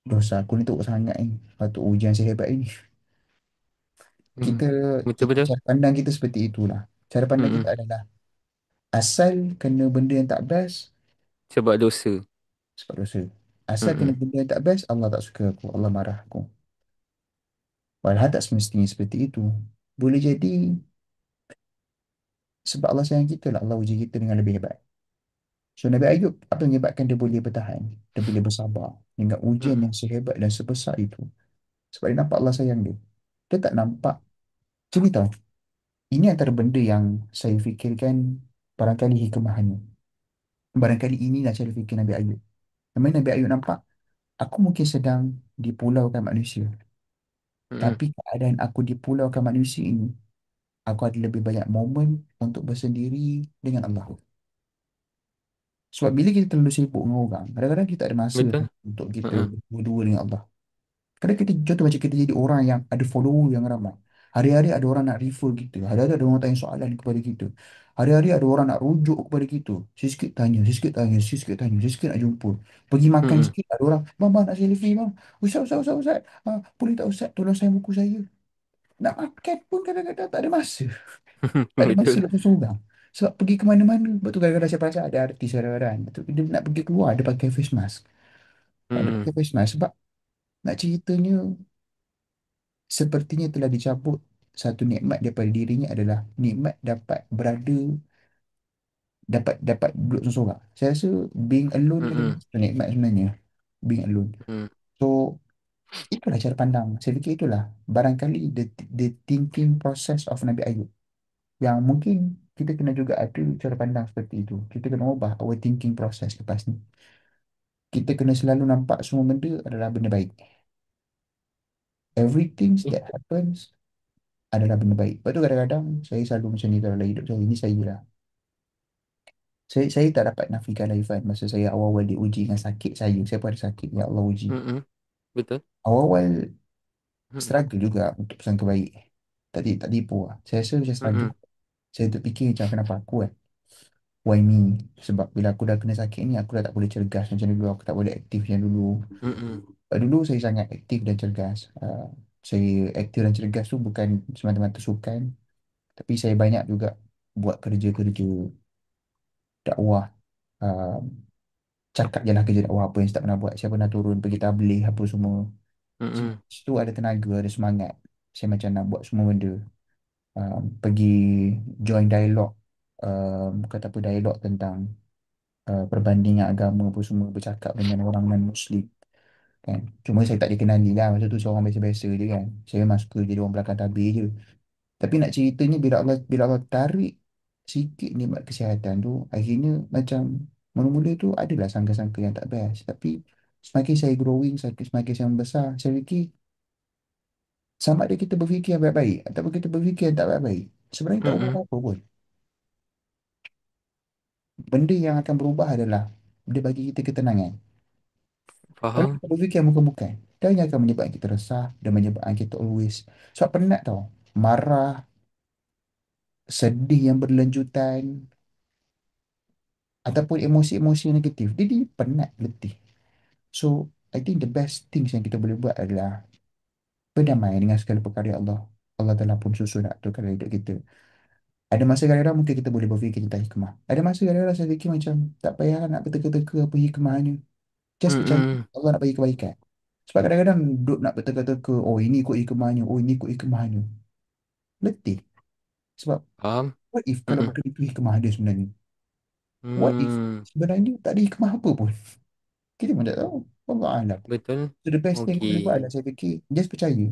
dosa aku ni teruk sangat ni. Patut ujian sehebat ini. Hmm. Kita Betul-betul. cara pandang kita seperti itulah. Cara pandang kita Mm-mm. adalah asal kena benda yang tak best Sebab dosa. sebab dosa. Asal kena Mm-mm. benda yang tak best, Allah tak suka aku, Allah marah aku. Padahal tak semestinya seperti itu. Boleh jadi sebab Allah sayang kita lah, Allah uji kita dengan lebih hebat. So Nabi Ayub, apa yang menyebabkan dia boleh bertahan? Dia boleh bersabar dengan ujian Mm-mm. yang sehebat dan sebesar itu. Sebab dia nampak Allah sayang dia. Dia tak nampak. Cuma tahu, ini antara benda yang saya fikirkan barangkali hikmahnya. Barangkali inilah cara fikir Nabi Ayub. Namanya Nabi Ayub nampak, aku mungkin sedang dipulaukan manusia. Mm-mm. Tapi keadaan aku dipulaukan manusia ini, aku ada lebih banyak momen untuk bersendiri dengan Allah. Sebab bila kita terlalu sibuk dengan orang, kadang-kadang kita ada masa Betul. untuk kita Mm-mm. berdua dengan Allah. Kadang kita contoh macam kita jadi orang yang ada follower yang ramai. Hari-hari ada orang nak refer kita. Hari-hari ada orang tanya soalan kepada kita. Hari-hari ada orang nak rujuk kepada kita. Sikit tanya, sikit tanya, sikit tanya, sikit nak jumpa. Pergi makan Mm-mm. sikit, ada orang, bang, bang nak selfie bang. Ustaz, Ustaz, Ustaz, Ustaz. Boleh tak Ustaz tolong sign buku saya? Nak makan pun kadang-kadang tak ada masa. Tak ada masa Betul. nak seorang. Sebab pergi ke mana-mana. Betul kadang-kadang saya perasan ada artis kadang-kadang. Betul dia nak pergi keluar, dia pakai face mask. Dia Mm-mm. pakai face mask sebab nak ceritanya sepertinya telah dicabut satu nikmat daripada dirinya adalah nikmat dapat berada, dapat duduk seorang. Saya rasa being alone ni adalah Mm-mm. satu nikmat sebenarnya. Being alone. Mm. So, itulah cara pandang. Saya fikir itulah barangkali the thinking process of Nabi Ayub. Yang mungkin kita kena juga ada cara pandang seperti itu. Kita kena ubah our thinking process lepas ni. Kita kena selalu nampak semua benda adalah benda baik. Everything Eh, that happens adalah benda baik. Lepas tu kadang-kadang saya selalu macam ni dalam hidup saya. Ini saya lah. Saya tak dapat nafikan lah Irfan. Masa saya awal-awal diuji dengan sakit saya. Saya pun ada sakit. Ya Allah uji. Mm-mm. Betul. Awal-awal Mm-mm. struggle juga untuk pesan kebaik. Tak tipu lah. Saya rasa macam struggle. Mm-mm. Saya terfikir macam kenapa aku kan. Why me? Sebab bila aku dah kena sakit ni, aku dah tak boleh cergas macam dulu. Aku tak boleh aktif macam dulu. Mm-mm. Dulu saya sangat aktif dan cergas. Saya aktif dan cergas tu bukan semata-mata sukan. Tapi saya banyak juga buat kerja-kerja dakwah. Uh, Cakap je lah kerja dakwah apa yang saya tak pernah buat. Saya pernah turun pergi tabligh apa semua. Mm-mm. Situ ada tenaga, ada semangat. Saya macam nak buat semua benda. Pergi join dialog. Kata apa dialog tentang perbandingan agama apa semua. Bercakap dengan orang non-Muslim. Kan? Cuma saya tak dikenali lah. Masa tu seorang biasa-biasa je kan. Saya memang suka jadi orang belakang tabir je. Tapi nak ceritanya bila Allah tarik sikit nikmat kesihatan tu, akhirnya macam mula-mula tu adalah sangka-sangka yang tak best. Tapi semakin saya growing, semakin saya membesar, saya fikir sama ada kita berfikir yang baik-baik ataupun kita berfikir yang tak baik-baik. Sebenarnya tak ubah Mm-mm. apa-apa pun. Benda yang akan berubah adalah dia bagi kita ketenangan. Kalau Faham. kita berfikir yang bukan-bukan, dia hanya akan menyebabkan kita resah dan menyebabkan kita always. Sebab penat tau. Marah, sedih yang berlanjutan, ataupun emosi-emosi negatif. Dia penat, letih. So, I think the best things yang kita boleh buat adalah berdamai dengan segala perkara yang Allah telah pun susun atur dalam hidup kita. Ada masa kadang-kadang mungkin kita boleh berfikir tentang hikmah. Ada masa kadang-kadang saya fikir macam tak payah nak berteka-teka apa hikmahnya. Just percaya Mm-mm. Allah nak bagi kebaikan. Sebab kadang-kadang duduk nak berteka-teka, oh ini ikut hikmahnya, oh ini ikut hikmahnya. Letih. Sebab Faham. what if kalau Mm-mm. bukan itu hikmah dia sebenarnya? What if Hmm. sebenarnya tak ada hikmah apa pun? Kita pun tak tahu. Allah Alam. Betul. So the best thing kita boleh buat Okey. adalah saya fikir, just percaya.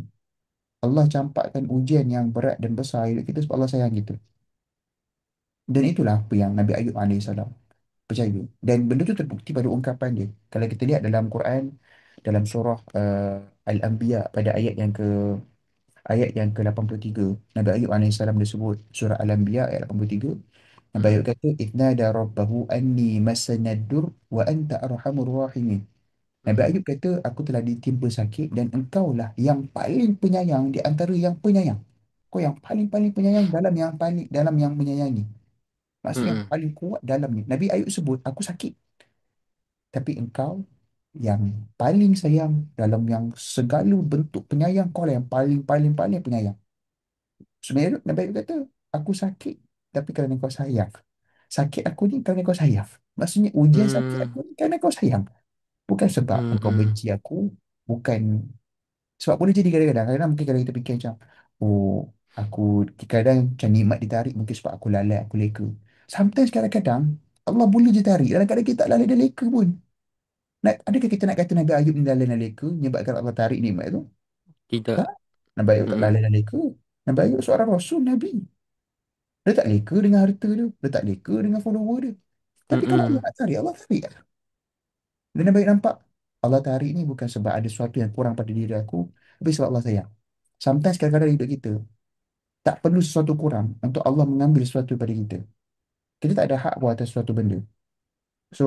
Allah campakkan ujian yang berat dan besar hidup kita sebab Allah sayang kita. Dan itulah apa yang Nabi Ayub alaihissalam percaya. Dan benda tu terbukti pada ungkapan dia. Kalau kita lihat dalam Quran, dalam surah Al-Anbiya pada ayat yang ke-83, Nabi Ayub alaihissalam dia sebut surah Al-Anbiya ayat 83. Nabi Ayub Mm-mm. kata, "Idnada rabbahu anni masanadur wa anta arhamur rahimin." Nabi Mm-mm. Ayub kata, aku telah ditimpa sakit dan engkaulah yang paling penyayang di antara yang penyayang. Kau yang paling-paling penyayang dalam yang menyayangi. Maksudnya yang Mm-mm. paling kuat dalam ni. Nabi Ayub sebut, aku sakit. Tapi engkau yang paling sayang dalam yang segala bentuk penyayang, kau lah yang paling-paling-paling penyayang. Sebenarnya Nabi Ayub kata, aku sakit. tapi kerana kau sayang. Sakit aku ni kerana kau sayang. Maksudnya ujian sakit Hmm. aku ni kerana kau sayang. Bukan sebab Hmm. engkau Hmm. benci aku. Bukan. Sebab boleh jadi kadang-kadang. Kadang-kadang mungkin kalau kita fikir macam, oh, aku kadang macam nikmat ditarik mungkin sebab aku lalai, aku leka. Sometimes kadang-kadang Allah boleh je tarik. Kadang-kadang kita tak lalai dan leka pun. Adakah kita nak kata Nabi Ayub ni lalai dan leka menyebabkan Allah tarik nikmat tu? Tidak. Tak. Nabi Ayub tak Hmm. lalai dan leka. Nabi Ayub seorang Rasul, Nabi. Dia tak leka dengan harta dia. Dia tak leka dengan follower dia. Hmm. Tapi kalau Allah Hmm. nak tarik, Allah tarik. Dan Nabi Ayub nampak, Allah tarik ni bukan sebab ada sesuatu yang kurang pada diri aku, tapi sebab Allah sayang. Sometimes kadang-kadang hidup kita tak perlu sesuatu kurang untuk Allah mengambil sesuatu daripada kita. Kita tak ada hak buat atas sesuatu benda. So,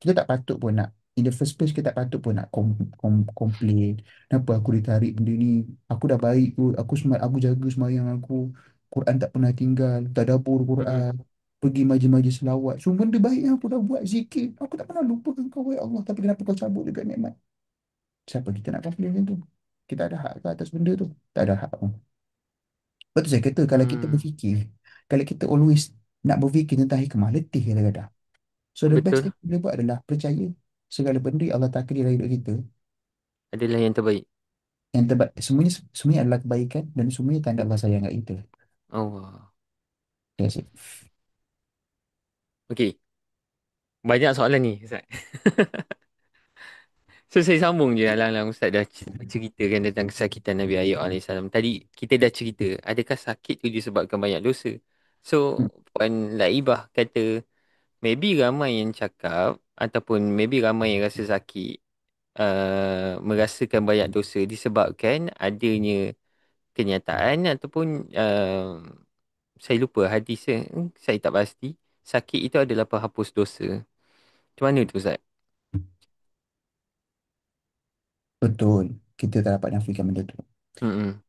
kita tak patut pun nak, in the first place, kita tak patut pun nak complain. Kenapa aku ditarik benda ni? Aku dah baik kot. Aku jaga sembahyang aku. Quran tak pernah tinggal. Tadabbur Hmm. Quran. Pergi majlis-majlis selawat. Semua benda baik yang aku dah buat. Zikir. Aku tak pernah lupakan kau, ya Allah. Tapi kenapa kau cabut juga nikmat? Siapa kita nak complain macam tu? Kita ada hak ke atas benda tu? Tak ada hak pun. Betul saya kata, kalau kita Hmm. berfikir, kalau kita always nak berfikir tentang hikmah, letih kadang-kadang. So the best thing Betul. kita boleh buat adalah percaya segala benda yang Allah takdir dalam hidup kita, Adalah yang terbaik. yang terbaik, semuanya adalah kebaikan dan semuanya tanda Allah sayang kat kita. Allah. That's it. Okey. Banyak soalan ni, Ustaz. So saya sambung je alang-alang Ustaz dah ceritakan tentang kesakitan Nabi Ayub alaihissalam. Tadi kita dah cerita, adakah sakit tu disebabkan banyak dosa? So, Hmm, Puan Laibah kata, maybe ramai yang cakap ataupun maybe ramai yang rasa sakit merasakan banyak dosa disebabkan adanya kenyataan ataupun saya lupa hadisnya, saya tak pasti. Sakit itu adalah penghapus dosa. Macam mana tu Ustaz? betul. Kita tak dapat nafikan benda tu. Hmm.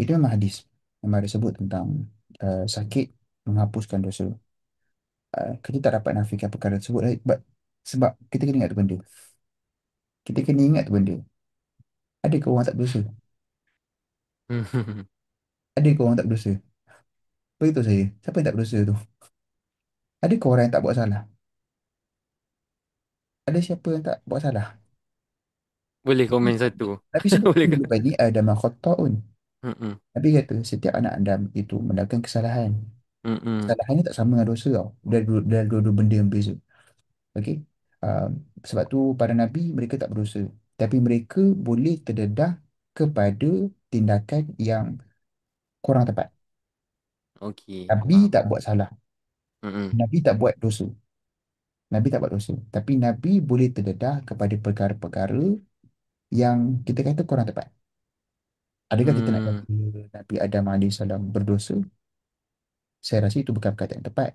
Itu memang hadis. Memang ada sebut tentang sakit menghapuskan dosa. Kita tak dapat nafikan perkara tersebut. Sebab kita kena ingat tu benda. Kita kena ingat tu benda. Adakah orang tak berdosa? Hmm. Adakah orang tak berdosa? Beritahu saya. Siapa yang tak berdosa tu? Adakah orang yang tak buat salah? Ada siapa yang tak buat salah? Boleh komen satu. Nabi sebut Boleh ke? kullu bani Adam khata'un. Hmm. Nabi kata setiap anak Adam itu melakukan kesalahan. Hmm. Kesalahan ni tak sama dengan dosa tau. Dia dua-dua benda yang berbeza. Okey. Um, Sebab tu para nabi mereka tak berdosa. Tapi mereka boleh terdedah kepada tindakan yang kurang tepat. Okey, Nabi faham. tak buat salah. Hmm. Nabi tak buat dosa. Nabi tak buat dosa. Tapi Nabi boleh terdedah kepada perkara-perkara yang kita kata kurang tepat. Adakah kita nak Hmm. kata Nabi Adam AS berdosa? Saya rasa itu bukan perkataan yang tepat.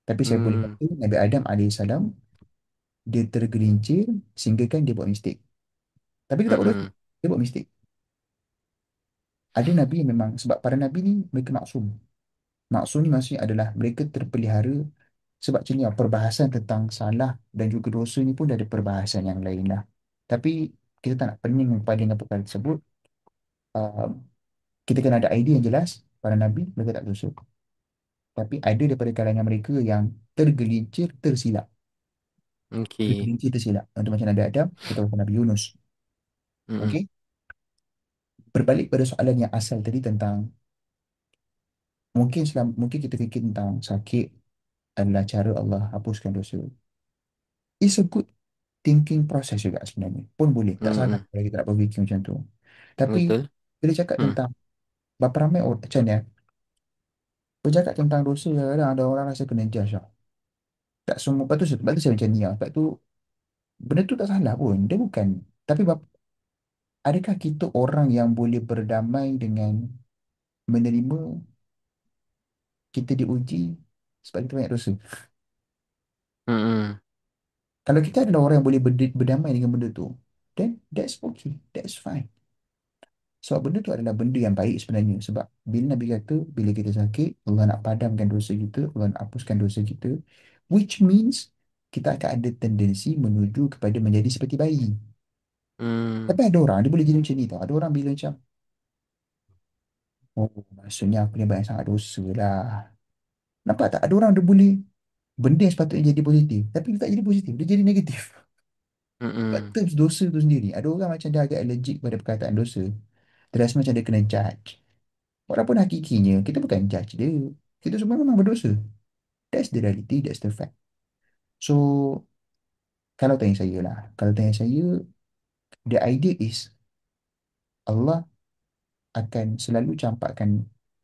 Tapi saya boleh Hmm. kata Nabi Adam AS dia tergelincir sehingga kan dia buat mistik. Tapi dia tak buat dosa. Hmm. Dia buat mistik. Ada Nabi yang memang, sebab para Nabi ni mereka maksum. Maksum ni maksudnya adalah mereka terpelihara, sebab macam ni perbahasan tentang salah dan juga dosa ni pun dah ada perbahasan yang lain lah. Tapi kita tak nak pening kepada dengan perkara tersebut. Uh, kita kena ada idea yang jelas para Nabi mereka tak berdosa. Tapi ada daripada kalangan mereka yang tergelincir, tersilap. Okey. Tergelincir, tersilap. Untuk macam Nabi Adam ataupun Nabi Yunus. Hmm. Okey? Berbalik pada soalan yang asal tadi tentang mungkin kita fikir tentang sakit adalah cara Allah hapuskan dosa. It's a good thinking process juga sebenarnya. Pun boleh. Tak salah Hmm. kalau kita nak berfikir macam tu. Tapi Betul. bila cakap Hmm. tentang berapa ramai orang macam ni, bercakap tentang dosa kadang ada orang rasa kena judge lah. Tak semua. Lepas tu saya macam ni lah. Sebab tu benda tu tak salah pun. Dia bukan. Tapi adakah kita orang yang boleh berdamai dengan menerima kita diuji sebab kita banyak dosa? Hmm. Kalau kita adalah orang yang boleh berdamai dengan benda tu, then that's okay. That's fine. Sebab benda tu adalah benda yang baik sebenarnya. Sebab bila Nabi kata, bila kita sakit, Allah nak padamkan dosa kita, Allah nak hapuskan dosa kita, which means kita akan ada tendensi menuju kepada menjadi seperti bayi. Hmm. Tapi ada orang, dia boleh jadi macam ni tau. Ada orang bila macam, oh, maksudnya aku ni banyak sangat dosa lah. Nampak tak? Ada orang dia boleh benda yang sepatutnya jadi positif, tapi dia tak jadi positif, dia jadi negatif. But Mm-mm. terms dosa tu sendiri, ada orang macam dia agak allergic pada perkataan dosa. Dia rasa macam dia kena judge. Walaupun hakikinya, kita bukan judge dia. Kita semua memang berdosa. That's the reality, that's the fact. So, kalau tanya saya lah, kalau tanya saya, the idea is Allah akan selalu campakkan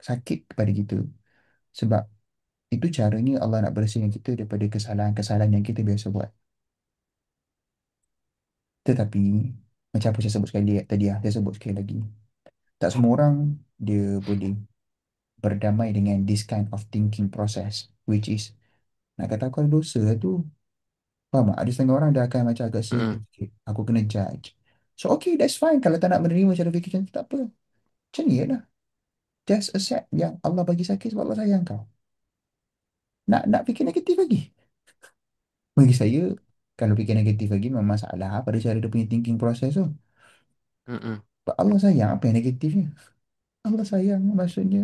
sakit kepada kita. Sebab itu caranya Allah nak bersihkan kita daripada kesalahan-kesalahan yang kita biasa buat. Tetapi, macam apa saya sebut sekali tadi lah, saya sebut sekali lagi. Tak semua orang dia boleh berdamai dengan this kind of thinking process, which is nak kata aku ada dosa tu, faham tak? Ada setengah orang dia akan macam agak cynical Mm-mm. sikit. Aku kena judge. So okay, that's fine. Kalau tak nak menerima cara fikir macam tu, tak apa. Macam ni je lah. Just accept yang Allah bagi sakit sebab Allah sayang kau. Nak fikir negatif lagi. Bagi saya, kalau fikir negatif lagi memang masalah pada cara dia punya thinking process tu. Mm-mm. Sebab Allah sayang, apa yang negatifnya? Allah sayang, maksudnya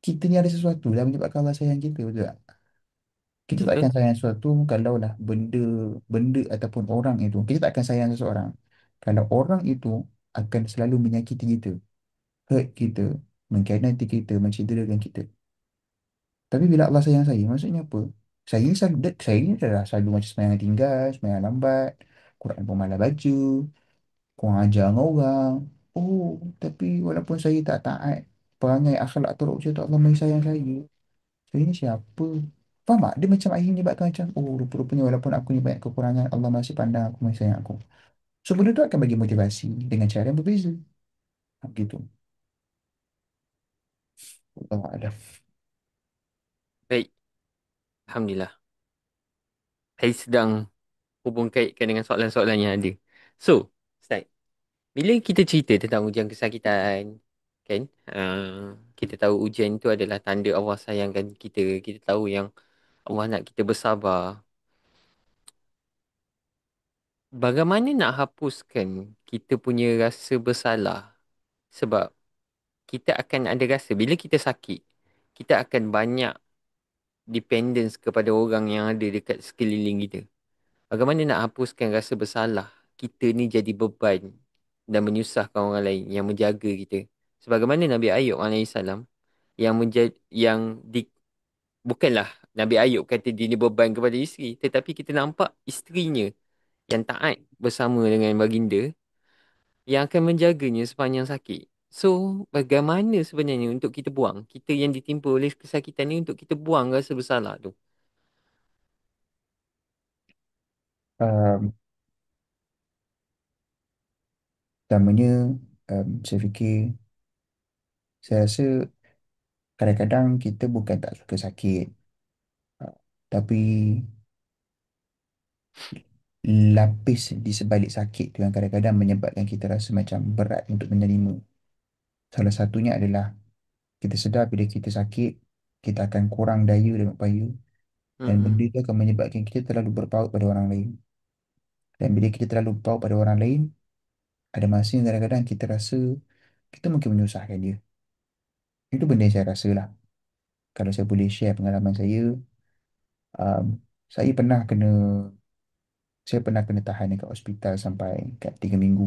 kita ni ada sesuatu dah menyebabkan Allah sayang kita, betul tak? Kita tak Betul. akan sayang sesuatu kalau lah benda benda ataupun orang itu. Kita tak akan sayang seseorang kalau orang itu akan selalu menyakiti kita, hurt kita, mengkhianati kita, mencederakan kita. Tapi bila Allah sayang saya, maksudnya apa? Saya ni selalu, saya ni adalah selalu macam sembahyang tinggal, sembahyang lambat, Quran pun malah baca, kurang ajar dengan orang. Oh, tapi walaupun saya tak taat, perangai akhlak teruk macam tu, Allah masih sayang saya. Saya ni siapa? Faham tak? Dia macam akhirnya menyebabkan macam, oh rupa-rupanya walaupun aku ni banyak kekurangan, Allah masih pandang aku, masih sayang aku. So benda tu akan bagi motivasi dengan cara yang berbeza. Gitu. Allah ada. Baik. Alhamdulillah. Saya sedang hubung kaitkan dengan soalan-soalan yang ada. So, Ustaz, bila kita cerita tentang ujian kesakitan, kan? Kita tahu ujian itu adalah tanda Allah sayangkan kita. Kita tahu yang Allah nak kita bersabar. Bagaimana nak hapuskan kita punya rasa bersalah? Sebab kita akan ada rasa bila kita sakit, kita akan banyak dependence kepada orang yang ada dekat sekeliling kita. Bagaimana nak hapuskan rasa bersalah kita ni jadi beban dan menyusahkan orang lain yang menjaga kita. Sebagaimana Nabi Ayub alaihissalam yang bukanlah Nabi Ayub kata dia ni beban kepada isteri, tetapi kita nampak isterinya yang taat bersama dengan baginda yang akan menjaganya sepanjang sakit. So, bagaimana sebenarnya untuk kita buang? Kita yang ditimpa oleh kesakitan ni untuk kita buang rasa bersalah tu. Um, Pertamanya, saya fikir, saya rasa kadang-kadang kita bukan tak suka sakit, uh, tapi lapis di sebalik sakit tu yang kadang-kadang menyebabkan kita rasa macam berat untuk menerima. Salah satunya adalah kita sedar bila kita sakit, kita akan kurang daya dan upaya, dan benda Mm-mm. itu akan menyebabkan kita terlalu berpaut pada orang lain. Dan bila kita terlalu berpaut pada orang lain, ada masa yang kadang-kadang kita rasa kita mungkin menyusahkan dia. Itu benda yang saya rasa lah. Kalau saya boleh share pengalaman saya, um, saya pernah kena saya pernah kena tahan dekat hospital sampai kat 3 minggu.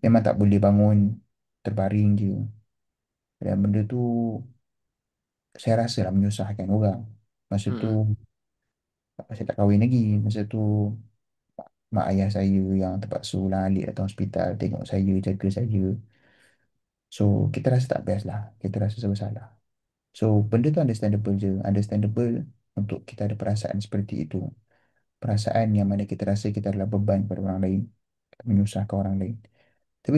Memang tak boleh bangun, terbaring je. Dan benda tu saya rasa lah menyusahkan orang. Masa tu Mm-mm. saya tak kahwin lagi. Masa tu mak ayah saya yang terpaksa ulang alik datang hospital tengok saya, jaga saya. So kita rasa tak best lah. Kita rasa bersalah. So benda tu understandable je. Understandable untuk kita ada perasaan seperti itu. Perasaan yang mana kita rasa kita adalah beban pada orang lain, menyusahkan orang lain. Tapi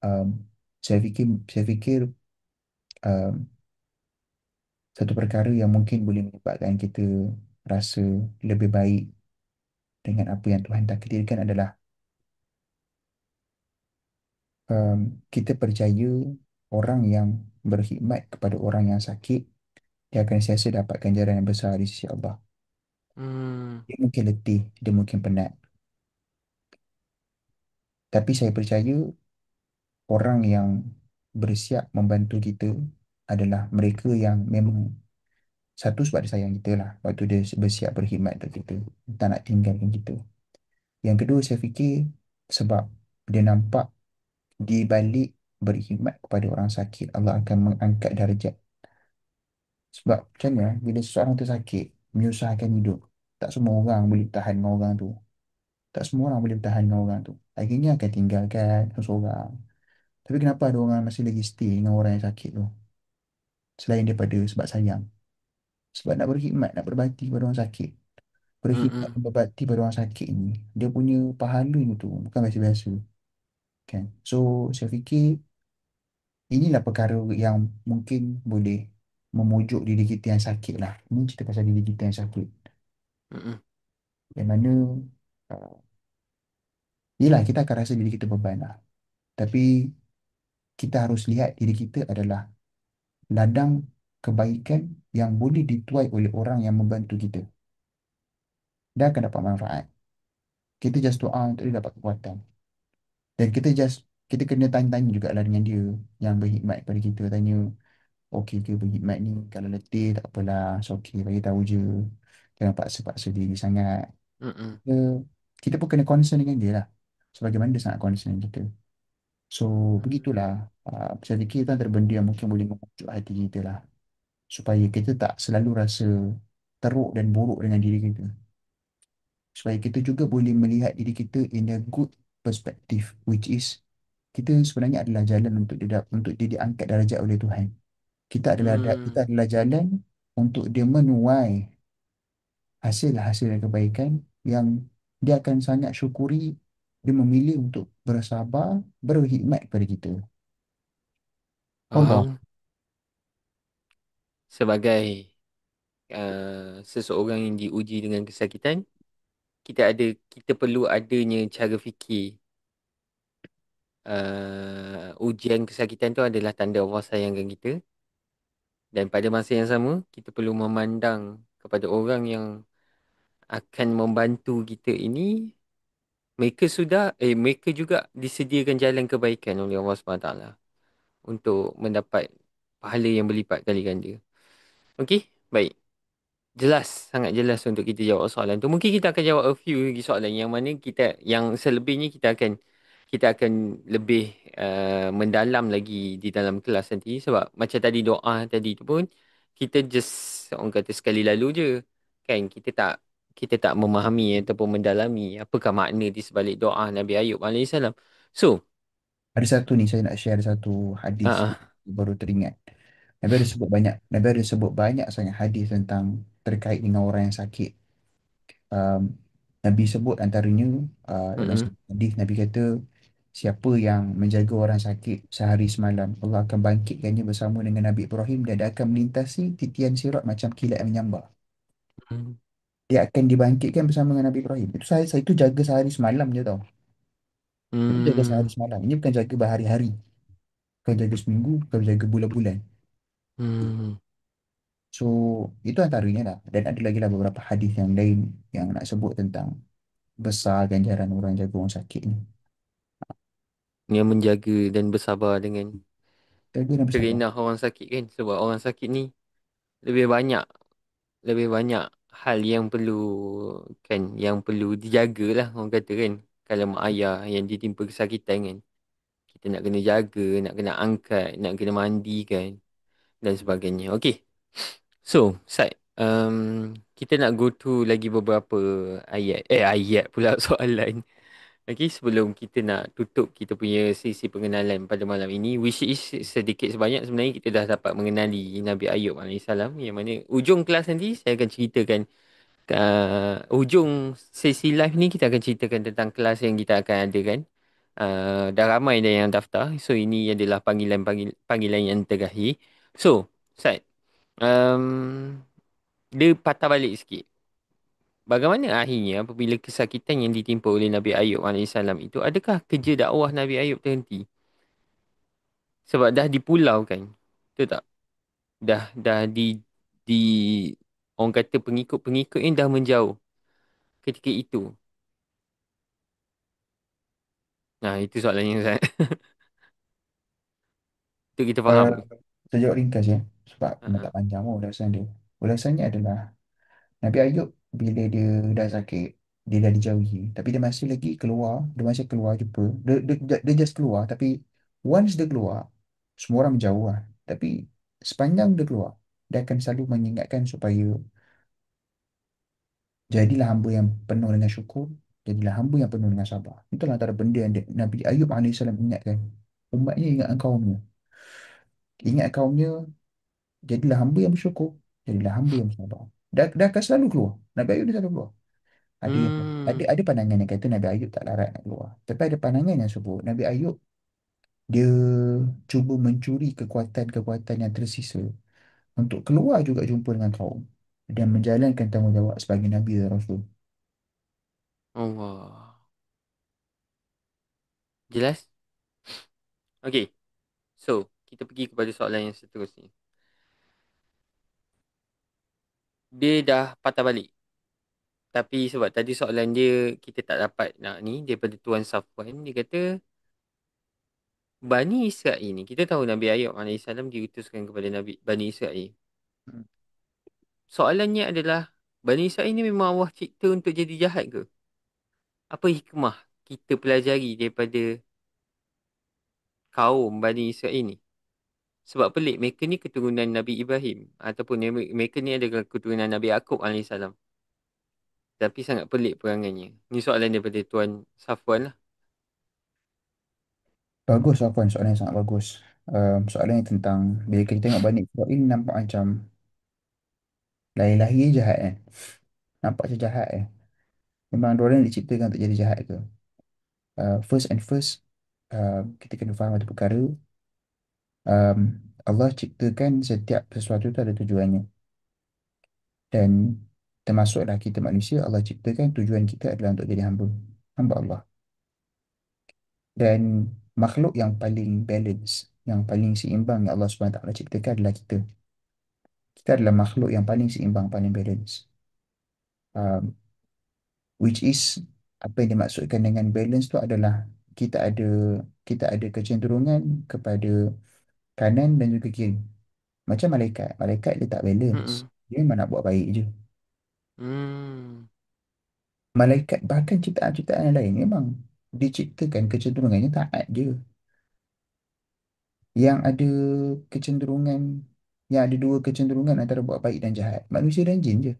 um, saya fikir um, satu perkara yang mungkin boleh menyebabkan kita rasa lebih baik dengan apa yang Tuhan takdirkan adalah um, kita percaya orang yang berkhidmat kepada orang yang sakit, dia akan sentiasa dapat ganjaran yang besar di sisi Allah. Hmm. Dia mungkin letih, dia mungkin penat. Tapi saya percaya orang yang bersiap membantu kita adalah mereka yang memang satu sebab dia sayang kita lah. Waktu dia bersiap berkhidmat untuk kita. Tak nak tinggalkan kita. Yang kedua saya fikir sebab dia nampak di balik berkhidmat kepada orang sakit, Allah akan mengangkat darjat. Sebab macam mana bila seseorang tu sakit, menyusahkan hidup, tak semua orang boleh tahan dengan orang tu. Tak semua orang boleh bertahan dengan orang tu. Akhirnya akan tinggalkan seseorang. Tapi kenapa ada orang masih lagi stay dengan orang yang sakit tu? Selain daripada sebab sayang. Sebab nak berkhidmat, nak berbakti pada orang sakit. Berkhidmat Mm-mm. dan berbakti pada orang sakit ni, dia punya pahala tu bukan biasa-biasa. Kan? So, saya fikir inilah perkara yang mungkin boleh memujuk diri kita yang sakit lah. Ini cerita pasal diri kita yang sakit. Mm-mm. Yang mana, uh, yelah kita akan rasa diri kita beban lah. Tapi kita harus lihat diri kita adalah ladang kebaikan yang boleh dituai oleh orang yang membantu kita. Dia akan dapat manfaat. Kita just doa untuk dia dapat kekuatan. Dan kita kena tanya-tanya jugalah dengan dia yang berkhidmat pada kita. Tanya, okey ke berkhidmat ni? Kalau letih, tak apalah. So, okey, bagi tahu je. Jangan paksa-paksa diri sangat. Mm-mm. Kita, kita pun kena concern dengan dia lah. Sebagaimana dia sangat concern dengan kita. So, begitulah. Saya fikir itu antara benda yang mungkin boleh memujuk hati kita lah. Supaya kita tak selalu rasa teruk dan buruk dengan diri kita. Supaya kita juga boleh melihat diri kita in a good perspective, which is kita sebenarnya adalah jalan untuk dia diangkat darjat oleh Tuhan. Kita Mm. adalah jalan untuk dia menuai hasil-hasil dan kebaikan yang dia akan sangat syukuri. Dia memilih untuk bersabar, berkhidmat kepada kita. Allah. Faham. Sebagai seseorang yang diuji dengan kesakitan, kita perlu adanya cara fikir. Ujian kesakitan tu adalah tanda Allah sayangkan kita, dan pada masa yang sama kita perlu memandang kepada orang yang akan membantu kita ini, mereka juga disediakan jalan kebaikan oleh Allah SWT untuk mendapat pahala yang berlipat kali ganda. Okey, baik. Jelas, sangat jelas untuk kita jawab soalan tu. Mungkin kita akan jawab a few lagi soalan yang mana yang selebihnya kita akan lebih mendalam lagi di dalam kelas nanti, sebab macam tadi doa tadi tu pun kita just orang kata sekali lalu je, kan, kita tak memahami ataupun mendalami apakah makna di sebalik doa Nabi Ayub alaihissalam. So, Ada satu ni saya nak share satu hadis ah ah, baru teringat. Nabi ada sebut banyak sangat hadis tentang terkait dengan orang yang sakit. Um, Nabi sebut antaranya dalam mm-mm, satu hadis Nabi kata siapa yang menjaga orang sakit sehari semalam Allah akan bangkitkannya bersama dengan Nabi Ibrahim dan dia akan melintasi titian sirat macam kilat yang menyambar. mm, Dia akan dibangkitkan bersama dengan Nabi Ibrahim. Saya itu jaga sehari semalam je tau. Itu jaga sehari mm, semalam. Ini bukan jaga berhari-hari. Bukan jaga seminggu, bukan jaga bulan-bulan. mm. So, itu antaranya lah. Dan ada lagi lah beberapa hadis yang lain yang nak sebut tentang besar ganjaran orang jaga orang sakit ni. Yang menjaga dan bersabar dengan Jaga dan bersabar. kerenah orang sakit, kan, sebab orang sakit ni lebih banyak lebih banyak hal yang perlu, kan, yang perlu dijaga lah, orang kata, kan. Kalau mak ayah yang ditimpa kesakitan, kan, kita nak kena jaga, nak kena angkat, nak kena mandikan dan sebagainya. Okay, so Said, kita nak go through lagi beberapa ayat pula soalan. Okay, sebelum kita nak tutup kita punya sesi pengenalan pada malam ini, which is sedikit sebanyak sebenarnya kita dah dapat mengenali Nabi Ayub alaihissalam, yang mana ujung kelas nanti saya akan ceritakan, ujung sesi live ni kita akan ceritakan tentang kelas yang kita akan adakan. Dah ramai dah yang daftar, so ini adalah panggilan yang terakhir. So, Said, um, dia patah balik sikit. Bagaimana akhirnya apabila kesakitan yang ditimpa oleh Nabi Ayub alaihissalam itu, adakah kerja dakwah Nabi Ayub terhenti? Sebab dah dipulaukan. Betul tak? Dah di orang kata pengikut-pengikut ini dah menjauh ketika itu. Nah, itu soalan yang saya itu kita faham Uh, ke? Sejauh ringkas ya, sebab memang Ha. tak panjang pun ulasan dia. Ulasannya adalah Nabi Ayub bila dia dah sakit, dia dah dijauhi, tapi dia masih lagi keluar, dia masih keluar jumpa. Dia just keluar, tapi once dia keluar, semua orang menjauh lah. Tapi sepanjang dia keluar, dia akan selalu mengingatkan supaya jadilah hamba yang penuh dengan syukur, jadilah hamba yang penuh dengan sabar. Itulah antara benda yang Nabi Ayub alaihissalam ingatkan. Umatnya ingatkan kaumnya. Ingat kaumnya, jadilah hamba yang bersyukur, jadilah hamba yang bersabar. Dah akan selalu keluar. Nabi Ayub dia selalu keluar. Ada yang Hmm. ada pandangan yang kata Nabi Ayub tak larat nak keluar. Tapi ada pandangan yang sebut Nabi Ayub dia cuba mencuri kekuatan-kekuatan yang tersisa untuk keluar juga jumpa dengan kaum dan menjalankan tanggungjawab sebagai Nabi dan Rasul. Allah. Jelas? Okay. So, kita pergi kepada soalan yang seterusnya. Dia dah patah balik. Tapi sebab tadi soalan dia kita tak dapat nak ni daripada Tuan Safwan. Dia kata Bani Israel ni. Kita tahu Nabi Ayub alaihissalam diutuskan kepada Bani Israel. Hmm. Soalannya adalah Bani Israel ni memang Allah cipta untuk jadi jahat ke? Apa hikmah kita pelajari daripada kaum Bani Israel ni? Sebab pelik mereka ni keturunan Nabi Ibrahim. Ataupun mereka ni adalah keturunan Nabi Yaakob alaihissalam. Tapi sangat pelik perangannya. Ni soalan daripada Tuan Safwan lah. Bagus Afwan, soalan yang sangat bagus. Soalan yang tentang bila kita tengok Bani Israel nampak macam lahir-lahir jahat kan. Nampak macam jahat eh. Memang orang diciptakan untuk jadi jahat ke? First and first, kita kena faham satu perkara. um, Allah ciptakan setiap sesuatu itu ada tujuannya. Dan termasuklah kita manusia, Allah ciptakan tujuan kita adalah untuk jadi hamba. Hamba Allah. Dan makhluk yang paling balance, yang paling seimbang yang Allah SWT ciptakan adalah kita. Kita adalah makhluk yang paling seimbang, paling balance. Um, which is, apa yang dimaksudkan dengan balance tu adalah kita ada kita ada kecenderungan kepada kanan dan juga kiri. Macam malaikat. Malaikat dia tak balance. Mm-mm. Dia memang nak buat baik je. Hmm. Malaikat bahkan ciptaan-ciptaan yang lain memang diciptakan kecenderungannya taat je. Yang ada kecenderungan, yang ada dua kecenderungan antara buat baik dan jahat. Manusia dan jin je.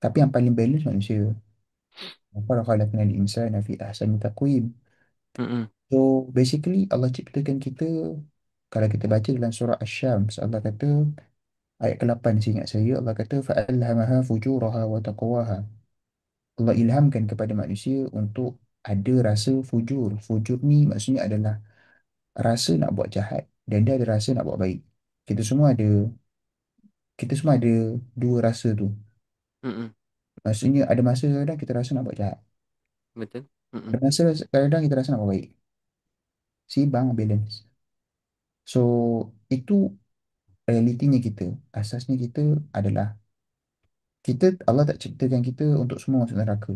Tapi yang paling balance manusia. Wa khalaqnal insana fi ahsani taqwim. Mm-mm. So basically Allah ciptakan kita, kalau kita baca dalam surah Asy-Syams, Allah kata ayat ke-8 seingat saya, Allah kata fa'alhamaha fujuraha wa taqwaha. Allah ilhamkan kepada manusia untuk ada rasa fujur. Fujur ni maksudnya adalah rasa nak buat jahat dan dia ada rasa nak buat baik. Kita semua ada kita semua ada dua rasa tu. Mm-mm. Maksudnya ada masa kadang kita rasa nak buat jahat. Betul. Ada Mm-mm. masa kadang kita rasa nak buat baik. Seimbang, balance. So itu realitinya kita. Asasnya kita adalah Allah tak ciptakan kita untuk semua masuk neraka.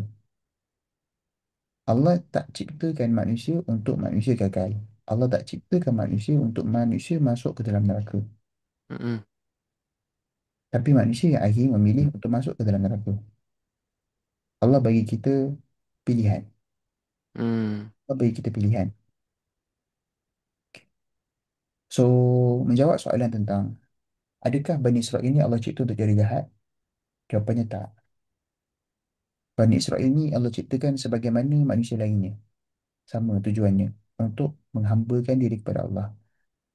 Allah tak ciptakan manusia untuk manusia gagal. Allah tak ciptakan manusia untuk manusia masuk ke dalam neraka. Mm-mm. Tapi manusia yang akhir memilih untuk masuk ke dalam neraka. Allah bagi kita pilihan. Mm. Allah bagi kita pilihan. So, menjawab soalan tentang adakah Bani Israel ini Allah cipta untuk jadi jahat? Jawapannya tak. Bani Israel ini Allah ciptakan sebagaimana manusia lainnya. Sama tujuannya. Untuk menghambakan diri kepada Allah.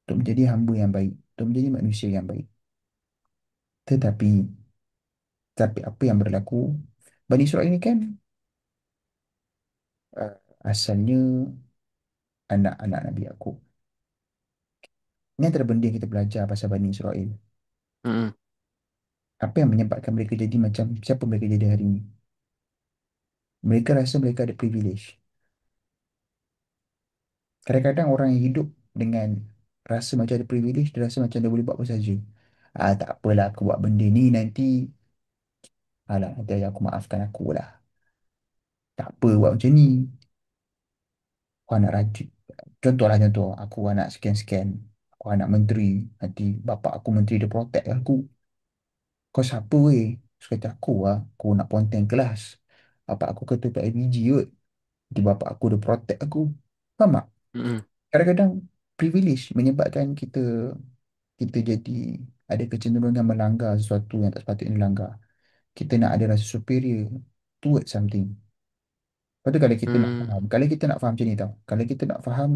Untuk menjadi hamba yang baik. Untuk menjadi manusia yang baik. Tetapi, apa yang berlaku? Bani Israel ini kan uh, asalnya anak-anak Nabi Yaakob. Ini antara benda yang kita belajar pasal Bani Israel. Mm-mm. Apa yang menyebabkan mereka jadi macam siapa mereka jadi hari ini? Mereka rasa mereka ada privilege. Kadang-kadang orang yang hidup dengan rasa macam ada privilege, dia rasa macam dia boleh buat apa saja. Tak apalah aku buat benda ni nanti, nanti ayah aku maafkan aku lah. Tak apa buat macam ni. Aku nak rajin. Contohlah contoh, aku nak scan-scan. Aku Kau anak menteri, nanti bapak aku menteri dia protect aku. Kau siapa weh? Terus kata aku lah, aku nak ponteng kelas. Bapak aku ketua PIBG kot. Nanti bapak aku dia protect aku. Faham tak? Mm-mm. Kadang-kadang privilege menyebabkan kita kita jadi ada kecenderungan melanggar sesuatu yang tak sepatutnya dilanggar. Kita nak ada rasa superior towards something. Lepas tu kalau kita nak Mm. faham, kalau kita nak faham macam ni tau. Kalau kita nak faham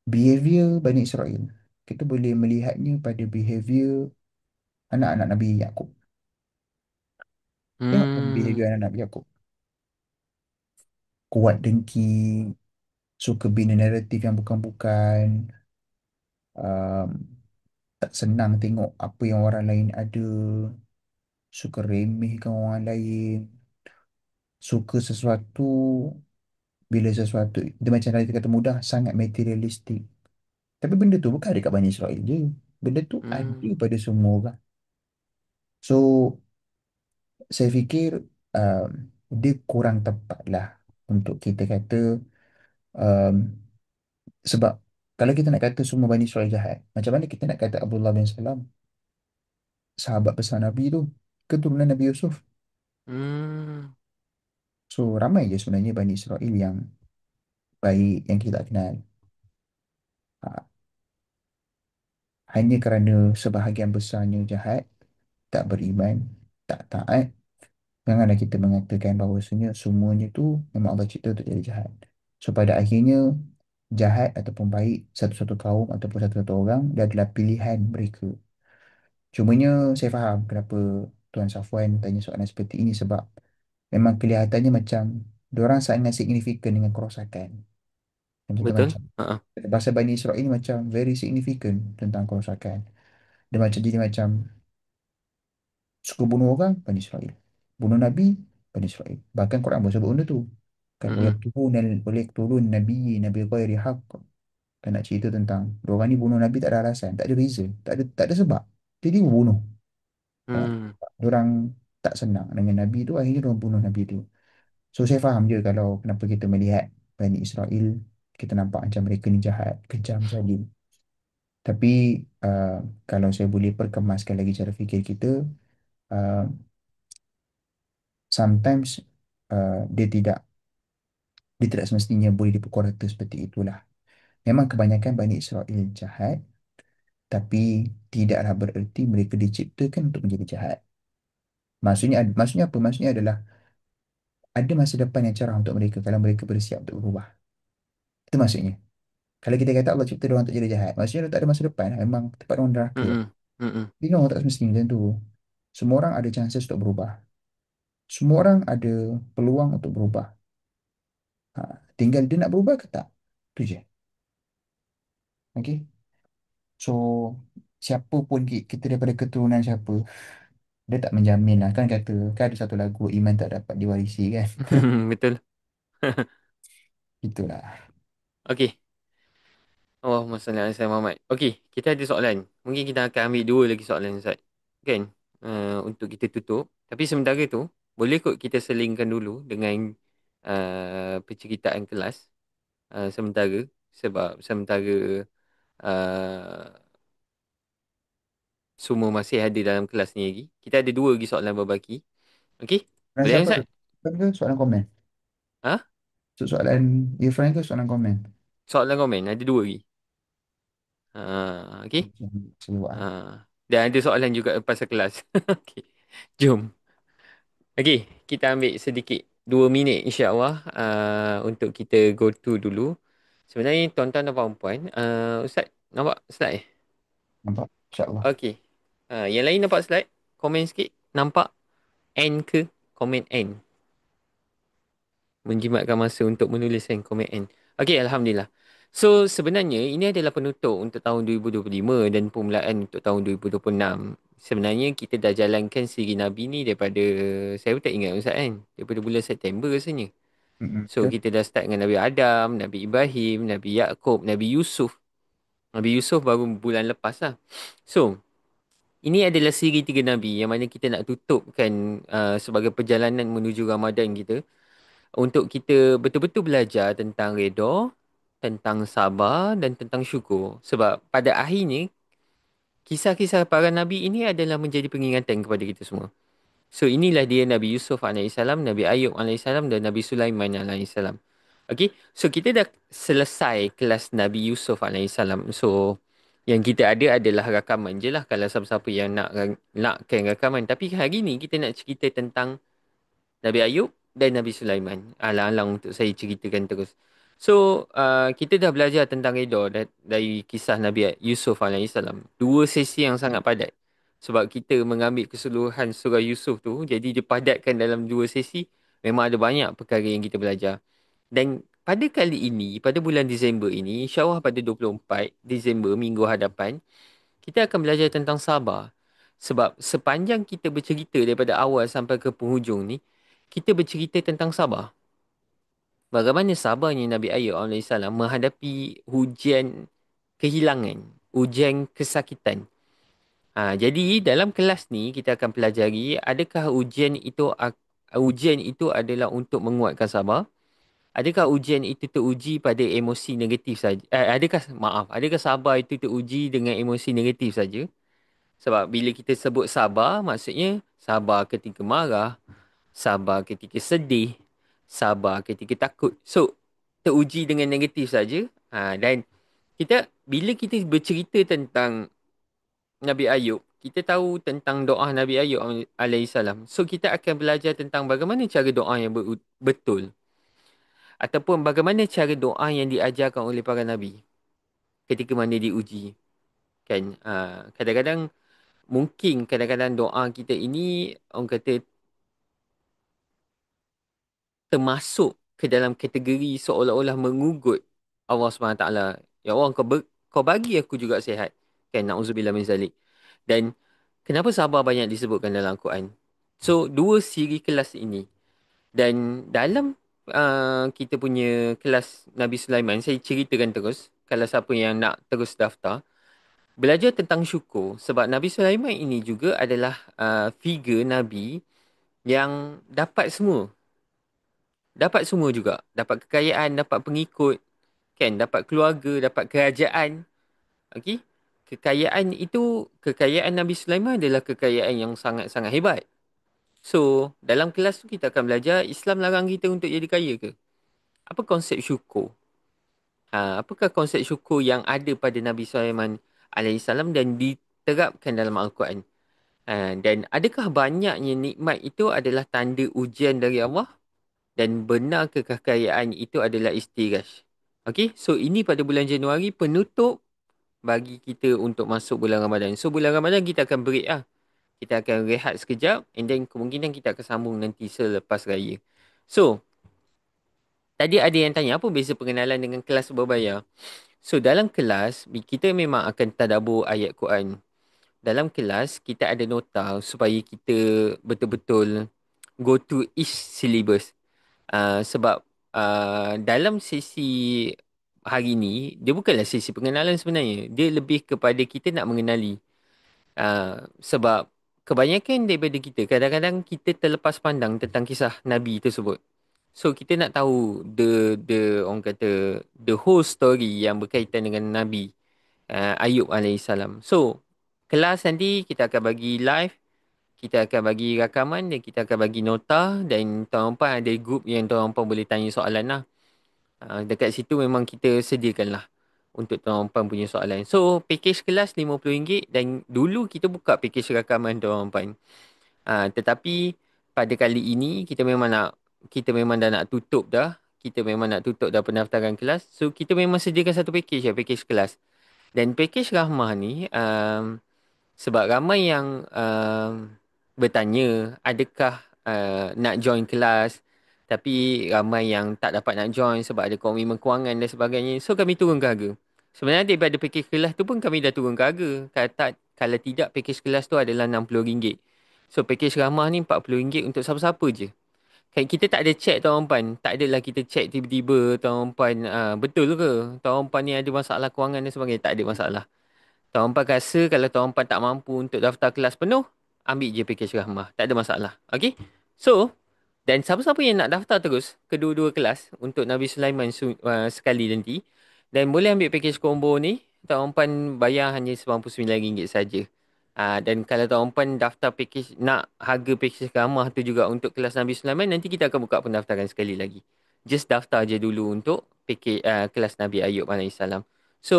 behavior Bani Israel, kita boleh melihatnya pada behavior anak-anak Nabi Yaakob. Tengok behavior Mm. anak Nabi Yaakob. Kuat dengki, suka bina naratif yang bukan-bukan, um, tak senang tengok apa yang orang lain ada, suka remehkan orang lain, suka sesuatu bila sesuatu, dia macam tadi kata mudah, sangat materialistik. Tapi benda tu bukan ada kat Bani Israel je. Benda tu ada Mm. pada semua orang. So, saya fikir um, dia kurang tepat lah untuk kita kata um, sebab kalau kita nak kata semua Bani Israel jahat, macam mana kita nak kata Abdullah bin Salam, sahabat besar Nabi tu, keturunan Nabi Yusuf. Mm. So, ramai je sebenarnya Bani Israel yang baik, yang kita tak kenal. Ha, hanya kerana sebahagian besarnya jahat, tak beriman, tak taat, janganlah kita mengatakan bahawasanya semuanya tu memang Allah cipta untuk jadi jahat. So pada akhirnya jahat ataupun baik satu-satu kaum ataupun satu-satu orang dia adalah pilihan mereka. Cumanya saya faham kenapa Tuan Safwan tanya soalan seperti ini sebab memang kelihatannya macam diorang sangat signifikan dengan kerosakan. Dan contoh Betul? macam Ha. bahasa Bani Israel ini macam very significant tentang kerosakan. Dia macam jadi macam suka bunuh orang, Bani Israel. Bunuh Nabi, Bani Israel. Bahkan Quran pun sebut benda tu. Kan Mm-mm. boleh turun Nabi, Nabi ghairi haq. Kan nak cerita tentang orang ni bunuh Nabi tak ada alasan, tak ada reason, tak ada sebab. Jadi dia bunuh. Kan? Mm. Orang tak senang dengan Nabi tu, akhirnya orang bunuh Nabi tu. So saya faham je kalau kenapa kita melihat Bani Israel, kita nampak macam mereka ni jahat, kejam, zalim. Tapi uh, kalau saya boleh perkemaskan lagi cara fikir kita, uh, sometimes dia tidak semestinya boleh dipukul rata seperti itulah. Memang kebanyakan Bani Israel jahat, tapi tidaklah bererti mereka diciptakan untuk menjadi jahat. Maksudnya apa? Maksudnya adalah ada masa depan yang cerah untuk mereka kalau mereka bersiap untuk berubah. Itu maksudnya. Kalau kita kata Allah cipta orang untuk jadi jahat, maksudnya dia tak ada masa depan. Memang tempat orang neraka. Mm-mm. Mm-mm. Dia orang tak semestinya macam tu. Semua orang ada chances untuk berubah. Semua orang ada peluang untuk berubah. Ha, tinggal dia nak berubah ke tak? Itu je. Okay? So, siapa pun kita daripada keturunan siapa, dia tak menjamin lah. Kan kata, kan ada satu lagu, iman tak dapat diwarisi kan? Betul. Itulah. Okey. Allahumma salli ala Sayyidina Muhammad. Okey, kita ada soalan. Mungkin kita akan ambil dua lagi soalan Ustaz. Kan? Untuk kita tutup. Tapi sementara tu, boleh kot kita selingkan dulu dengan penceritaan kelas sementara. Sebab sementara uh, semua masih ada dalam kelas ni lagi. Kita ada dua lagi soalan berbaki. Okey? Soalan Boleh kan siapa tu? Ustaz? Soalan ke soalan komen? Ha? Soalan Irfan ke soalan komen? Soalan komen. Ada dua lagi. Okey? Seluar. Dan ada soalan juga pasal kelas. Okey. Jom. Okey, kita ambil sedikit 2 minit insya-Allah untuk kita go to dulu. Sebenarnya tuan-tuan dan puan-puan, Ustaz nampak slide eh? Nampak? InsyaAllah. Okey. Yang lain nampak slide? Komen sikit. Nampak N ke? Komen N. Menjimatkan masa untuk menuliskan komen N. Okey, Alhamdulillah. So, sebenarnya ini adalah penutup untuk tahun 2025 dan permulaan untuk tahun 2026. Sebenarnya kita dah jalankan siri Nabi ni daripada, saya pun tak ingat Ustaz kan, daripada bulan September rasanya. So, Betul? kita dah start dengan Nabi Adam, Nabi Ibrahim, Nabi Yaakob, Nabi Yusuf. Nabi Yusuf baru bulan lepas lah. So, ini adalah siri tiga Nabi yang mana kita nak tutupkan sebagai perjalanan menuju Ramadan kita untuk kita betul-betul belajar tentang redha, tentang sabar dan tentang syukur. Sebab pada akhirnya, kisah-kisah para nabi ini adalah menjadi pengingatan kepada kita semua. So inilah dia Nabi Yusuf alaihissalam, Nabi Ayub alaihissalam dan Nabi Sulaiman alaihissalam. Okay, so kita dah selesai kelas Nabi Yusuf alaihissalam. So yang kita ada adalah rakaman je lah kalau siapa-siapa yang nakkan rakaman. Tapi hari ni kita nak cerita tentang Nabi Ayub dan Nabi Sulaiman. Alang-alang untuk saya ceritakan terus. So, kita dah belajar tentang redha dari kisah Nabi Yusuf alaihissalam. Dua sesi yang sangat padat. Sebab kita mengambil keseluruhan surah Yusuf tu, jadi dipadatkan dalam dua sesi. Memang ada banyak perkara yang kita belajar. Dan pada kali ini, pada bulan Disember ini, insyaAllah pada 24 Disember, minggu hadapan, kita akan belajar tentang sabar. Sebab sepanjang kita bercerita daripada awal sampai ke penghujung ni, kita bercerita tentang sabar. Bagaimana sabarnya Nabi Ayub alaihissalam menghadapi hujan kehilangan, hujan kesakitan. Jadi dalam kelas ni kita akan pelajari adakah ujian itu adalah untuk menguatkan sabar? Adakah ujian itu teruji pada emosi negatif saja? Adakah sabar itu teruji dengan emosi negatif saja? Sebab bila kita sebut sabar, maksudnya sabar ketika marah, sabar ketika sedih, sabar ketika takut. So, teruji dengan negatif saja. Dan bila kita bercerita tentang Nabi Ayub, kita tahu tentang doa Nabi Ayub alaihissalam. So, kita akan belajar tentang bagaimana cara doa yang betul. Ataupun bagaimana cara doa yang diajarkan oleh para Nabi ketika mana diuji. Kan? Kadang-kadang mungkin kadang-kadang doa kita ini orang kata termasuk ke dalam kategori seolah-olah mengugut Allah SWT. Ya Allah, kau bagi aku juga sihat. Kan, na'udzubillah min zalik. Dan kenapa sabar banyak disebutkan dalam Al-Quran? So, dua siri kelas ini. Dan dalam kita punya kelas Nabi Sulaiman, saya ceritakan terus. Kalau siapa yang nak terus daftar. Belajar tentang syukur. Sebab Nabi Sulaiman ini juga adalah figure Nabi yang dapat semua. Dapat semua juga. Dapat kekayaan, dapat pengikut, kan? Dapat keluarga, dapat kerajaan. Okey? Kekayaan Nabi Sulaiman adalah kekayaan yang sangat-sangat hebat. So, dalam kelas tu kita akan belajar Islam larang kita untuk jadi kaya ke? Apa konsep syukur? Apakah konsep syukur yang ada pada Nabi Sulaiman alaihissalam dan diterapkan dalam Al-Quran? Dan adakah banyaknya nikmat itu adalah tanda ujian dari Allah? Dan benar kekayaan itu adalah istiraj. Okey, so ini pada bulan Januari penutup bagi kita untuk masuk bulan Ramadan. So bulan Ramadan kita akan break lah. Kita akan rehat sekejap and then kemungkinan kita akan sambung nanti selepas raya. So, tadi ada yang tanya apa beza pengenalan dengan kelas berbayar? So dalam kelas kita memang akan tadabbur ayat Quran. Dalam kelas kita ada nota supaya kita betul-betul go through each syllabus. Sebab dalam sesi hari ni, dia bukanlah sesi pengenalan sebenarnya. Dia lebih kepada kita nak mengenali. Sebab kebanyakan daripada kita, kadang-kadang kita terlepas pandang tentang kisah Nabi tersebut. So, kita nak tahu orang kata, the whole story yang berkaitan dengan Nabi Ayub alaihissalam. So, kelas nanti kita akan bagi live. Kita akan bagi rakaman dan kita akan bagi nota dan tuan-tuan ada grup yang tuan-tuan boleh tanya soalan lah. Dekat situ memang kita sediakan lah untuk tuan-tuan punya soalan. So, package kelas RM50 dan dulu kita buka package rakaman tuan-tuan. Tetapi pada kali ini kita memang dah nak tutup dah. Kita memang nak tutup dah pendaftaran kelas. So, kita memang sediakan satu package package kelas. Dan package Rahmah ni, sebab ramai yang bertanya adakah nak join kelas tapi ramai yang tak dapat nak join sebab ada komitmen kewangan dan sebagainya. So kami turun ke harga. Sebenarnya daripada package kelas tu pun kami dah turun ke harga. Kalau tidak package kelas tu adalah RM60. So package ramah ni RM40 untuk siapa-siapa je. Kan kita tak ada check tuan-tuan. Tak adalah kita check tiba-tiba tuan-tuan betul ke tuan-tuan ni ada masalah kewangan dan sebagainya. Tak ada masalah. Tuan-tuan rasa kalau tuan-tuan tak mampu untuk daftar kelas penuh, ambil je package Rahmah. Tak ada masalah. Okay? So, dan siapa-siapa yang nak daftar terus kedua-dua kelas untuk Nabi Sulaiman sekali nanti, Dan boleh ambil package combo ni, Tuan Umpan bayar hanya RM99 saja. Dan kalau Tuan Umpan daftar package, nak harga package ramah tu juga untuk kelas Nabi Sulaiman, nanti kita akan buka pendaftaran sekali lagi. Just daftar je dulu untuk package kelas Nabi Ayub alaihissalam. So,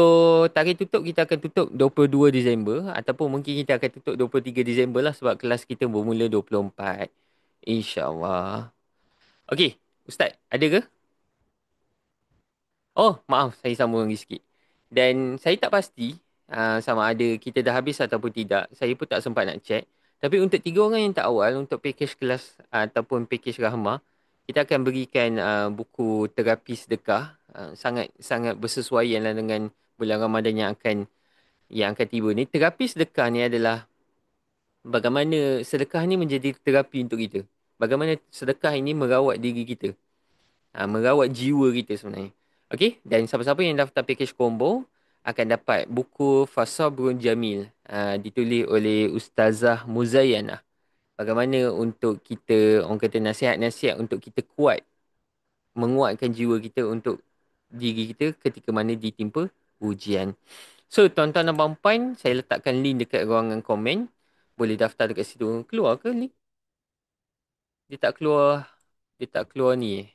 tarikh tutup kita akan tutup 22 Disember ataupun mungkin kita akan tutup 23 Disember lah sebab kelas kita bermula 24. InsyaAllah. Okey, Ustaz, ada ke? Oh, maaf, saya sambung lagi sikit. Dan saya tak pasti sama ada kita dah habis ataupun tidak. Saya pun tak sempat nak check. Tapi untuk 3 orang yang tak awal, untuk package kelas ataupun package Rahmah, kita akan berikan buku terapi sedekah. Sangat sangat bersesuaian lah dengan bulan Ramadan yang akan tiba ni. Terapi sedekah ni adalah bagaimana sedekah ni menjadi terapi untuk kita. Bagaimana sedekah ini merawat diri kita. Merawat jiwa kita sebenarnya. Okey, dan siapa-siapa yang daftar package combo akan dapat buku Fasabrun Jamil ditulis oleh Ustazah Muzayyanah. Bagaimana untuk kita, orang kata nasihat-nasihat untuk kita kuat, menguatkan jiwa kita untuk diri kita ketika mana ditimpa ujian. So, tuan-tuan dan puan-puan, saya letakkan link dekat ruangan komen. Boleh daftar dekat situ. Keluar ke link? Dia tak keluar. Dia tak keluar ni.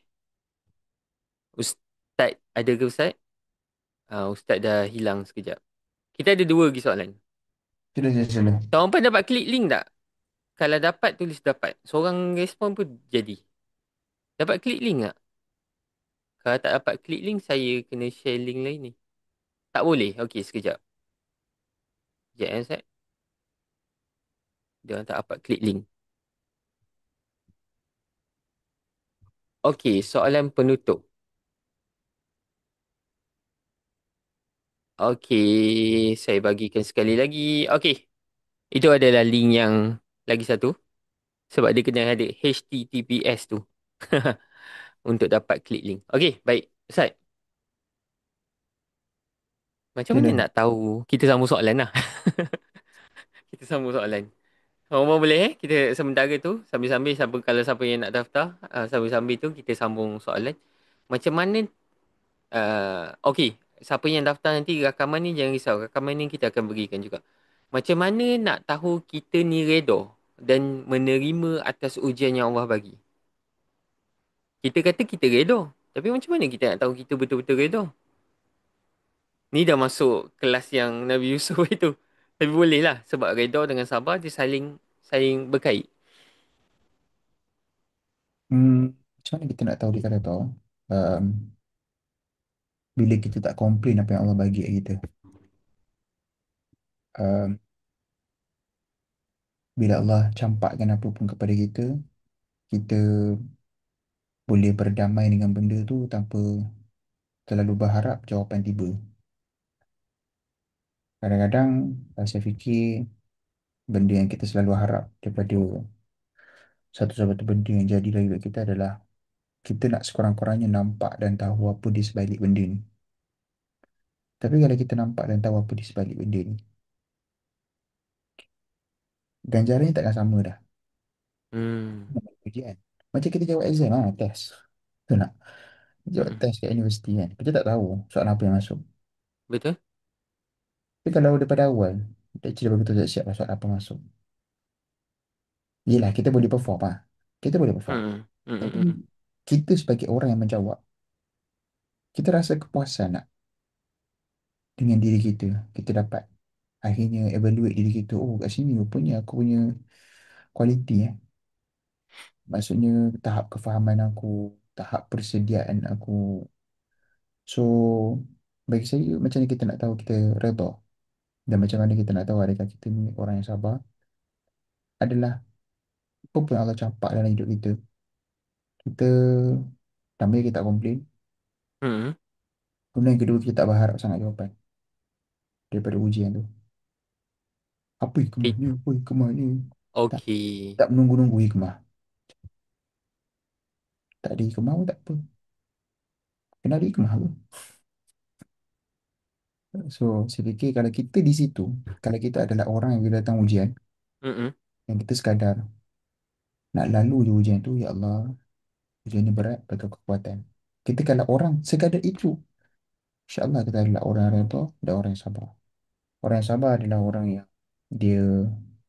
Ustaz, ada ke Ustaz? Ustaz dah hilang sekejap. Kita ada 2 lagi soalan. Sila, sila, sila. Tuan Puan dapat klik link tak? Kalau dapat, tulis dapat. Seorang respon pun jadi. Dapat klik link tak? Kalau tak dapat klik link, saya kena share link lain ni. Tak boleh? Okey, sekejap. Sekejap Ustaz. Dia orang tak dapat klik link. Okey, soalan penutup. Okey, saya bagikan sekali lagi. Okey, itu adalah link yang lagi satu. Sebab dia kena ada HTTPS tu. Untuk dapat klik link. Okey, baik. Ustaz, macam mana Sila. nak tahu? Kita sambung soalan lah. Kita sambung soalan. Orang boleh kita sementara tu sambil-sambil kalau siapa yang nak daftar sambil-sambil tu kita sambung soalan. Macam mana okey, siapa yang daftar nanti rakaman ni jangan risau. Rakaman ni kita akan berikan juga. Macam mana nak tahu kita ni redha dan menerima atas ujian yang Allah bagi? Kita kata kita redha, tapi macam mana kita nak tahu kita betul-betul redha? Ni dah masuk kelas yang Nabi Yusuf itu. Tapi boleh lah sebab redha dengan sabar dia saling saling berkait. Hmm, Macam mana kita nak tahu dia kata tahu? Um, Bila kita tak komplain apa yang Allah bagi kat kita. Um, Bila Allah campakkan apa pun kepada kita, kita boleh berdamai dengan benda tu tanpa terlalu berharap jawapan tiba. Kadang-kadang saya fikir benda yang kita selalu harap daripada satu-satu benda yang jadi dalam hidup kita adalah kita nak sekurang-kurangnya nampak dan tahu apa di sebalik benda ni. Tapi kalau kita nampak dan tahu apa di sebalik benda ni, ganjarannya takkan sama dah. Hmm. Ujian. Macam kita jawab exam test. Betul tak? Jawab Mm-mm. test kat universiti kan. Kita tak tahu soalan apa yang masuk. Betul? Tapi kalau daripada awal, kita actually betul tak siap lah soalan apa masuk. Yelah, kita boleh perform lah. Kita boleh perform. Mm-mm. Tapi Mm-mm. kita sebagai orang yang menjawab, kita rasa kepuasan tak dengan diri kita. Kita dapat akhirnya evaluate diri kita. Oh, kat sini rupanya aku punya kualiti. Maksudnya tahap kefahaman aku, tahap persediaan aku. So, bagi saya macam mana kita nak tahu kita redha dan macam mana kita nak tahu adakah kita ni orang yang sabar adalah apa pun yang Allah campak dalam hidup kita. Kita pertama kita tak komplain. Mm-mm. Kemudian yang kedua kita tak berharap sangat jawapan daripada ujian tu. Apa hikmah Okay. ni? Apa hikmah ni? Tak, Okay. tak menunggu-nunggu hikmah. Tak ada hikmah pun tak apa. Kena ada hikmah pun. So, saya fikir kalau kita di situ, kalau kita adalah orang yang bila datang ujian, Mm-mm. yang kita sekadar nak lalu je ujian tu, ya Allah, ujian ni berat, bagi kekuatan. Kita kalau orang sekadar itu, InsyaAllah kita adalah orang yang redha dan orang yang sabar. Orang yang sabar adalah orang yang dia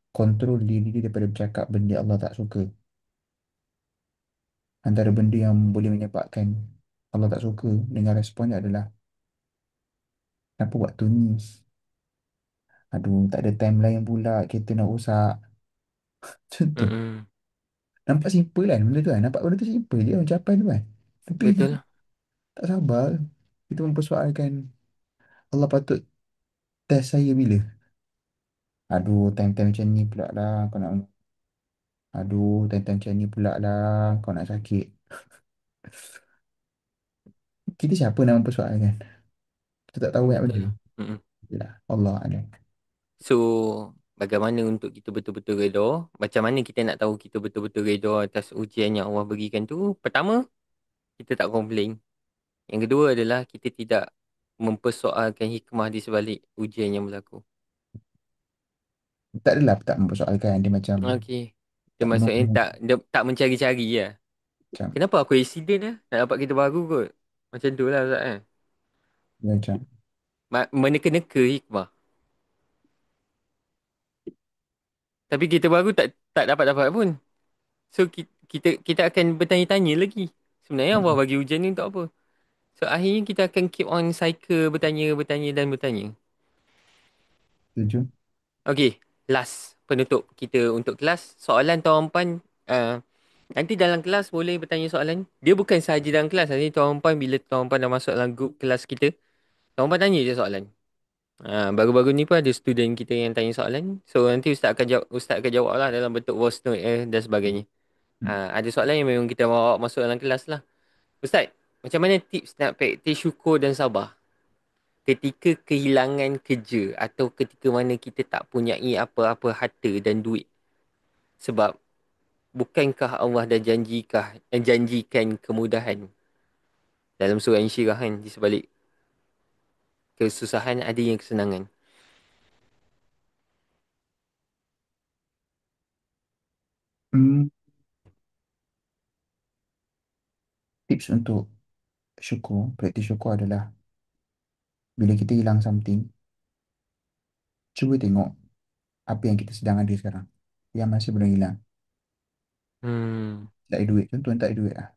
kontrol diri dia daripada bercakap benda Allah tak suka. Antara benda yang boleh menyebabkan Allah tak suka dengan responnya adalah, kenapa buat tu ni? Aduh, tak ada time lain pula, kita nak rosak. Macam tu. Mm-mm. Nampak simple kan benda tu kan? Nampak benda tu simple je ucapan tu kan? Tapi Betul lah. tak sabar. Kita mempersoalkan Allah patut test saya bila? Aduh, time-time macam ni pula lah kau nak. Aduh, time-time macam ni pula lah kau nak sakit. Kita siapa nak mempersoalkan? Kita tak tahu banyak Betul benda. lah. Mm-mm. Yalah, Allah ada. So, bagaimana untuk kita betul-betul redha? Macam mana kita nak tahu kita betul-betul redha atas ujian yang Allah berikan tu? Pertama, kita tak komplain. Yang kedua adalah kita tidak mempersoalkan hikmah di sebalik ujian yang berlaku. Tak adalah tak mempersoalkan. Dia macam Okey. Dia tak maksudnya menunggu. dia tak mencari-cari ya. Macam, Kenapa aku accident nak dapat kereta baru kot. Macam tu lah Ustaz kan. dia macam Meneka-neka hikmah. Tapi kereta baru tak dapat-dapat pun. So kita akan bertanya-tanya lagi. Sebenarnya Allah bagi ujian ni untuk apa? So akhirnya kita akan keep on cycle bertanya, bertanya dan bertanya. setuju. Okay, last penutup kita untuk kelas. Soalan Tuan Puan, nanti dalam kelas boleh bertanya soalan. Dia bukan sahaja dalam kelas. Nanti Tuan Puan bila Tuan Puan dah masuk dalam grup kelas kita, Tuan Puan tanya je soalan. Baru-baru ni pun ada student kita yang tanya soalan. So nanti Ustaz akan jawab lah dalam bentuk voice note dan sebagainya. Ada soalan yang memang kita bawa masuk dalam kelas lah. Ustaz, macam mana tips nak praktis syukur dan sabar ketika kehilangan kerja atau ketika mana kita tak punyai apa-apa harta dan duit? Sebab bukankah Allah dah janjikan kemudahan dalam surah Insyirah kan, di sebalik kesusahan ada yang kesenangan. Hmm, tips untuk syukur, praktis syukur adalah bila kita hilang something, cuba tengok apa yang kita sedang ada sekarang. Yang masih belum hilang. Hmm. Tak ada duit. Contoh tak ada duit lah.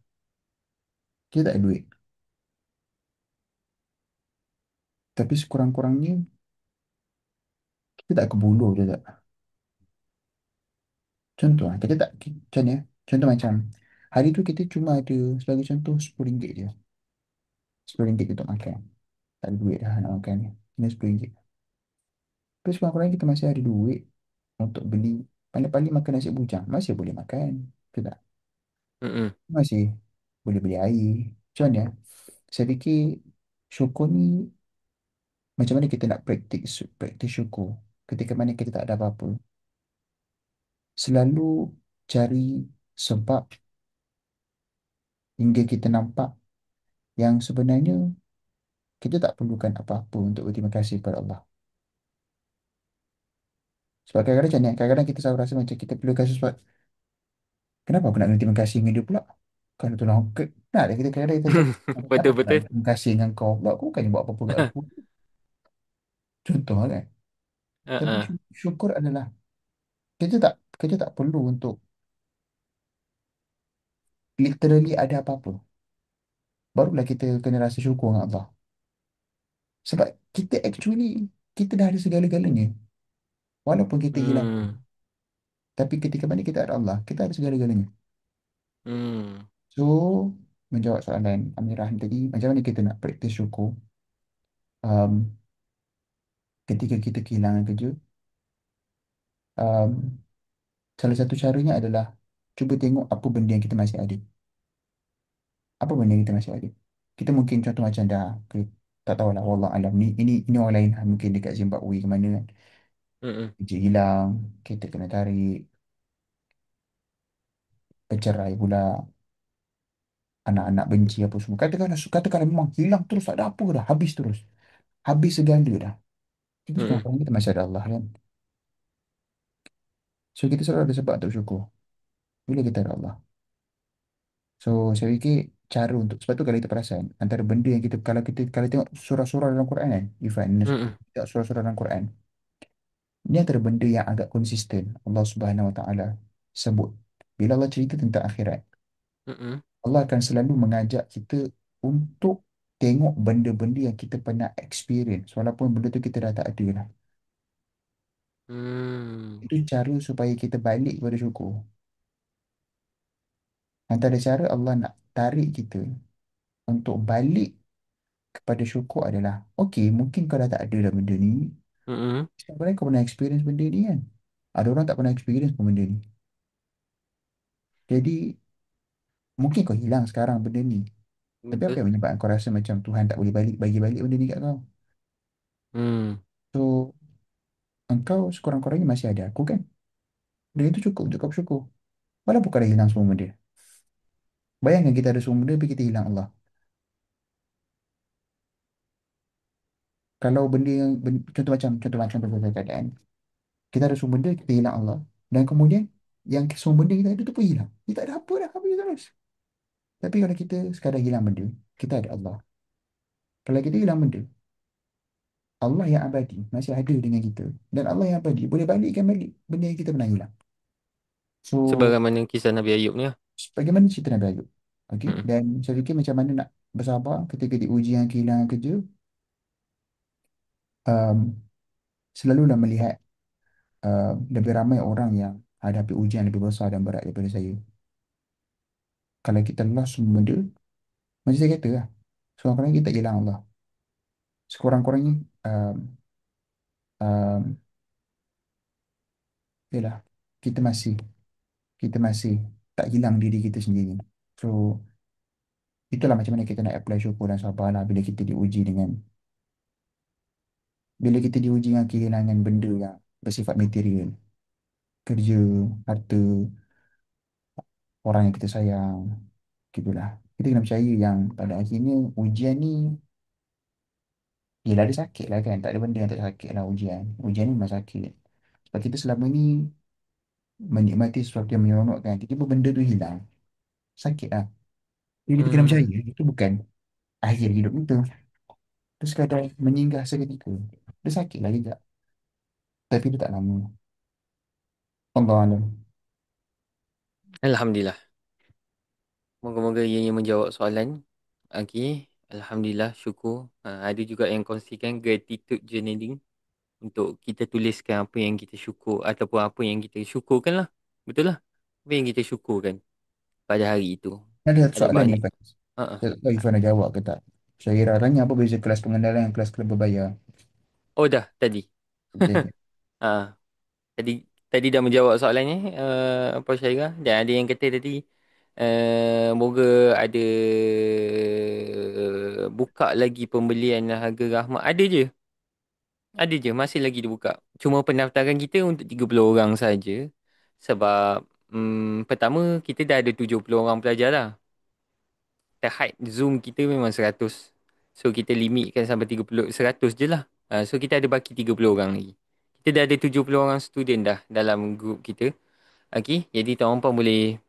Kita tak ada duit. Tapi sekurang-kurangnya, kita tak kebuluh je tak. Contoh lah, kita tak, macam ni, contoh macam, hari tu kita cuma ada, sebagai contoh, RM10 je. RM10 untuk makan. Tak ada duit dah nak makan ni. Ini RM10. Tapi sekurang-kurangnya kita masih ada duit untuk beli, paling-paling makan nasi bujang. Masih boleh makan. Betul tak? Mm-mm. Masih boleh beli air. Macam mana? Saya fikir syukur ni, macam mana kita nak praktis syukur ketika mana kita tak ada apa-apa. Selalu cari sebab hingga kita nampak yang sebenarnya kita tak perlukan apa-apa untuk berterima kasih kepada Allah. Sebab kadang-kadang macam ni, kadang-kadang kita selalu rasa macam kita perlukan sesuatu. Kenapa aku nak kena terima kasih dengan dia pula? Kan tu lah. Nah, kita kadang-kadang kita cakap, kenapa aku nak Betul-betul. terima kasih dengan kau pula? Aku bukannya buat apa-apa kat aku. Contoh lah kan. Tapi Uh-uh. syukur adalah kita tak perlu untuk literally ada apa-apa. Barulah kita kena rasa syukur dengan Allah. Sebab kita actually, kita dah ada segala-galanya. Walaupun kita hilang. Hmm. Tapi ketika mana kita ada Allah, kita ada segala-galanya. Hmm. So, menjawab soalan Amirah tadi, macam mana kita nak praktis syukur um, ketika kita kehilangan kerja? Um, Salah satu caranya adalah cuba tengok apa benda yang kita masih ada. Apa benda yang kita masih ada. Kita mungkin contoh macam dah, tak tahulah, wallah alam. Ini orang lain lah. Mungkin dekat Zimbabwe ke mana kan. Mm-mm. Kerja hilang, kita kena tarik, bercerai pula, anak-anak benci apa semua. Katakanlah memang hilang terus, tak ada apa dah, habis terus. Habis segala dah. Kita Mm-mm. sekarang kita masih ada Allah kan. So kita selalu ada sebab untuk syukur bila kita ada Allah. So saya fikir cara untuk, sebab tu kalau kita perasan antara benda yang kita, kalau tengok surah-surah dalam Quran kan, Ifan, Mm-mm. tengok surah-surah dalam Quran, ini antara benda yang agak konsisten Allah Subhanahu Wa Taala sebut. Bila Allah cerita tentang akhirat, Mm-mm. Allah akan selalu mengajak kita untuk tengok benda-benda yang kita pernah experience walaupun benda tu kita dah tak ada lah. Hmm. Itu cara supaya kita balik kepada syukur. Antara cara Allah nak tarik kita untuk balik kepada syukur adalah, okey, mungkin kau dah tak ada dah benda ni. Mm-mm. Sebenarnya kau pernah experience benda ni kan? Ada orang tak pernah experience pun benda ni. Jadi, mungkin kau hilang sekarang benda ni. Tapi apa Betul. yang menyebabkan kau rasa macam Tuhan tak boleh bagi balik benda ni kat kau? Hmm. So, engkau sekurang-kurangnya masih ada aku kan? Dan itu cukup untuk kau bersyukur. Walaupun kau dah hilang semua benda. Bayangkan kita ada semua benda tapi kita hilang Allah. Kalau benda yang, contoh keadaan. Kita ada semua benda, kita hilang Allah. Dan kemudian, yang semua benda kita ada tu pun hilang. Kita tak ada apa dah, habis terus. Tapi kalau kita sekadar hilang benda, kita ada Allah. Kalau kita hilang benda, Allah yang abadi masih ada dengan kita. Dan Allah yang abadi boleh balikkan balik benda yang kita pernah hilang. So, Sebagaimana kisah Nabi Ayub ni lah. bagaimana cerita Nabi Ayub? Okay? Mm-mm. Dan saya fikir macam mana nak bersabar ketika diuji yang kehilangan kerja. Um, Selalulah melihat lebih ramai orang yang hadapi ujian lebih besar dan berat daripada saya. Kalau kita lost semua benda, macam saya kata lah, sekurang-kurangnya kita hilang Allah. Sekurang-kurangnya, um, um, yalah, kita masih kita masih tak hilang diri kita sendiri. So, itulah macam mana kita nak apply syukur dan sabar lah bila kita diuji dengan kehilangan benda yang bersifat material, kerja, harta, orang yang kita sayang, gitulah. Kita kena percaya yang pada akhirnya ujian ni, yelah, dia sakit lah kan. Tak ada benda yang tak sakit lah ujian. Ujian ni memang sakit. Sebab kita selama ni menikmati sesuatu yang menyeronokkan. Tiba-tiba benda tu hilang. Sakit lah. Jadi kita kena Hmm. percaya itu bukan akhir hidup kita. Itu sekadar menyinggah seketika. Dia sakit lah juga. Tapi dia tak lama. Allah Alam. Alhamdulillah. Moga-moga ianya menjawab soalan. Okey. Alhamdulillah, syukur. Ada juga yang kongsikan gratitude journaling untuk kita tuliskan apa yang kita syukur ataupun apa yang kita syukurkan lah. Betul lah. Apa yang kita syukurkan pada hari itu. Ada satu Ada soalan ni, banyak. Ifan. Uh-uh. Saya tak tahu Ifan nak jawab ke tak. Saya tanya apa beza kelas pengenalan dan kelas kelab berbayar. Oh dah tadi. Okay. Ah, tadi tadi dah menjawab soalannya apa Syairah dan ada yang kata tadi moga ada buka lagi pembelian harga rahmat. Ada je masih lagi dibuka. Cuma pendaftaran kita untuk 30 orang saja sebab pertama kita dah ada 70 orang pelajar lah. Height Zoom kita memang 100. So kita limitkan sampai 30 100 je lah. So kita ada baki 30 orang lagi. Kita dah ada 70 orang student dah dalam group kita. Okey, jadi tuan-tuan boleh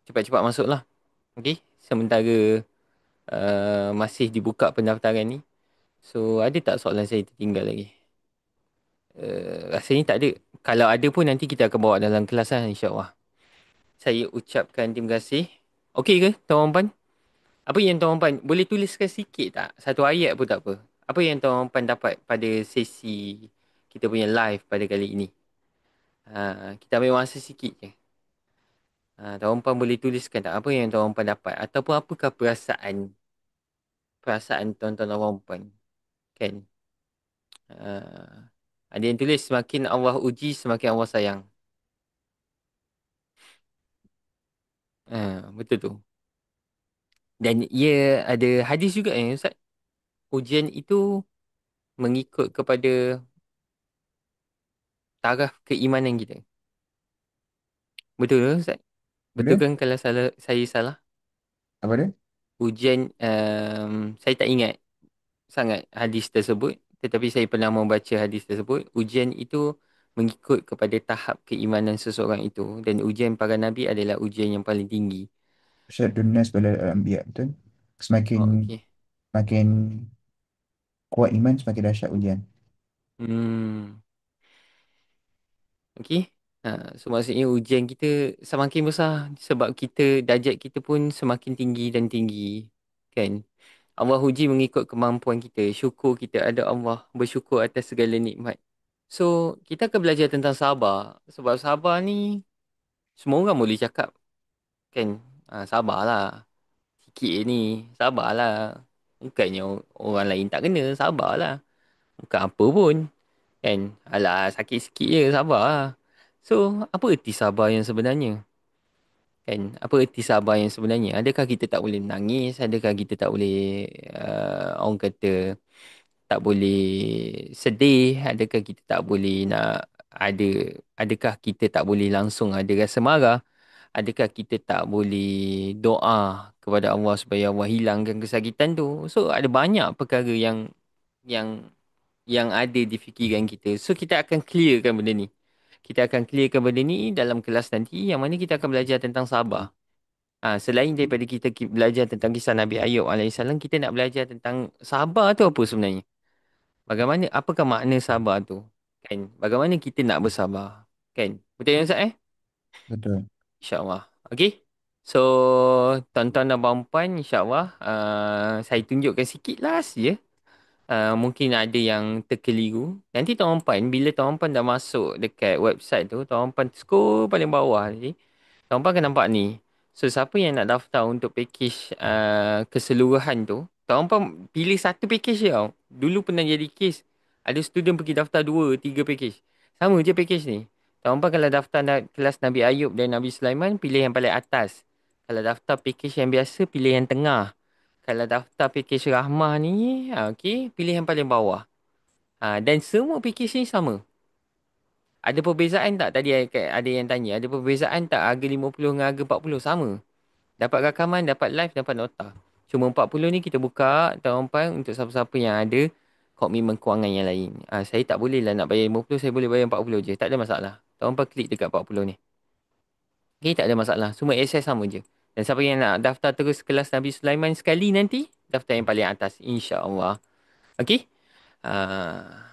cepat-cepat masuk lah. Okey, sementara masih dibuka pendaftaran ni. So ada tak soalan saya tertinggal lagi? Rasanya tak ada. Kalau ada pun nanti kita akan bawa dalam kelas lah insyaAllah. Saya ucapkan terima kasih. Okey ke tuan-tuan? Apa yang tuan Pan boleh tuliskan sikit tak? Satu ayat pun tak apa. Apa yang tuan Pan dapat pada sesi kita punya live pada kali ini? Kita ambil masa sikit je. Tuan Pan boleh tuliskan tak apa yang tuan Pan dapat ataupun apakah perasaan tuan-tuan tuan Pan? Kan? Ada yang tulis semakin Allah uji semakin Allah sayang. Betul tu. Dan ia ada hadis juga Ustaz. Ujian itu mengikut kepada taraf keimanan kita. Betul ke Ustaz? Betul Boleh? kan kalau saya salah? Apa dia? Ujian, saya tak ingat sangat hadis tersebut. Tetapi saya pernah membaca hadis tersebut. Ujian itu mengikut kepada tahap keimanan seseorang itu. Dan ujian para nabi adalah ujian yang paling tinggi. Asyadun nas balal anbiya, betul? Semakin Oh, okey. makin kuat iman, semakin dahsyat ujian. Hmm. Okey. So maksudnya ujian kita semakin besar sebab kita darjat kita pun semakin tinggi dan tinggi. Kan? Allah uji mengikut kemampuan kita. Syukur kita ada Allah. Bersyukur atas segala nikmat. So, kita akan belajar tentang sabar. Sebab sabar ni semua orang boleh cakap. Kan? Sabarlah. Sikit ni. Sabarlah. Bukannya orang lain tak kena. Sabarlah. Bukan apa pun. Kan? Alah, sakit sikit je. Sabarlah. So, apa erti sabar yang sebenarnya? Kan? Apa erti sabar yang sebenarnya? Adakah kita tak boleh menangis? Adakah kita tak boleh, orang kata, tak boleh sedih? Adakah kita tak boleh nak adakah kita tak boleh langsung ada rasa marah? Adakah kita tak boleh doa kepada Allah supaya Allah hilangkan kesakitan tu? So ada banyak perkara yang yang ada di fikiran kita. So kita akan clearkan benda ni. Kita akan clearkan benda ni dalam kelas nanti yang mana kita akan belajar tentang sabar. Selain daripada kita belajar tentang kisah Nabi Ayub alaihissalam, kita nak belajar tentang sabar tu apa sebenarnya? Bagaimana, apakah makna sabar tu? Kan? Bagaimana kita nak bersabar? Kan? Betul ya Ustaz eh? Betul. InsyaAllah. Okay? So, tuan-tuan dan puan-puan, insyaAllah, saya tunjukkan sikit last je. Mungkin ada yang terkeliru. Nanti tuan-puan, bila tuan-puan dah masuk dekat website tu, tuan-puan scroll paling bawah ni, tuan-puan akan nampak ni. So, siapa yang nak daftar untuk package keseluruhan tu, tuan-puan pilih satu package je tau. Dulu pernah jadi case, ada student pergi daftar 2, 3 package. Sama je package ni. Tuan-puan kalau daftar kelas Nabi Ayub dan Nabi Sulaiman, pilih yang paling atas. Kalau daftar package yang biasa, pilih yang tengah. Kalau daftar package Rahmah ni, okey, pilih yang paling bawah. Dan semua package ni sama. Ada perbezaan tak? Tadi ada yang tanya. Ada perbezaan tak harga 50 dengan harga 40? Sama. Dapat rakaman, dapat live, dapat nota. Cuma 40 ni kita buka tawapan untuk siapa-siapa yang ada komitmen kewangan yang lain. Saya tak boleh lah nak bayar 50, saya boleh bayar 40 je. Tak ada masalah. Tawapan klik dekat 40 ni. Okay, tak ada masalah. Semua access sama je. Dan siapa yang nak daftar terus kelas Nabi Sulaiman sekali nanti, daftar yang paling atas. InsyaAllah. Okay? Ah,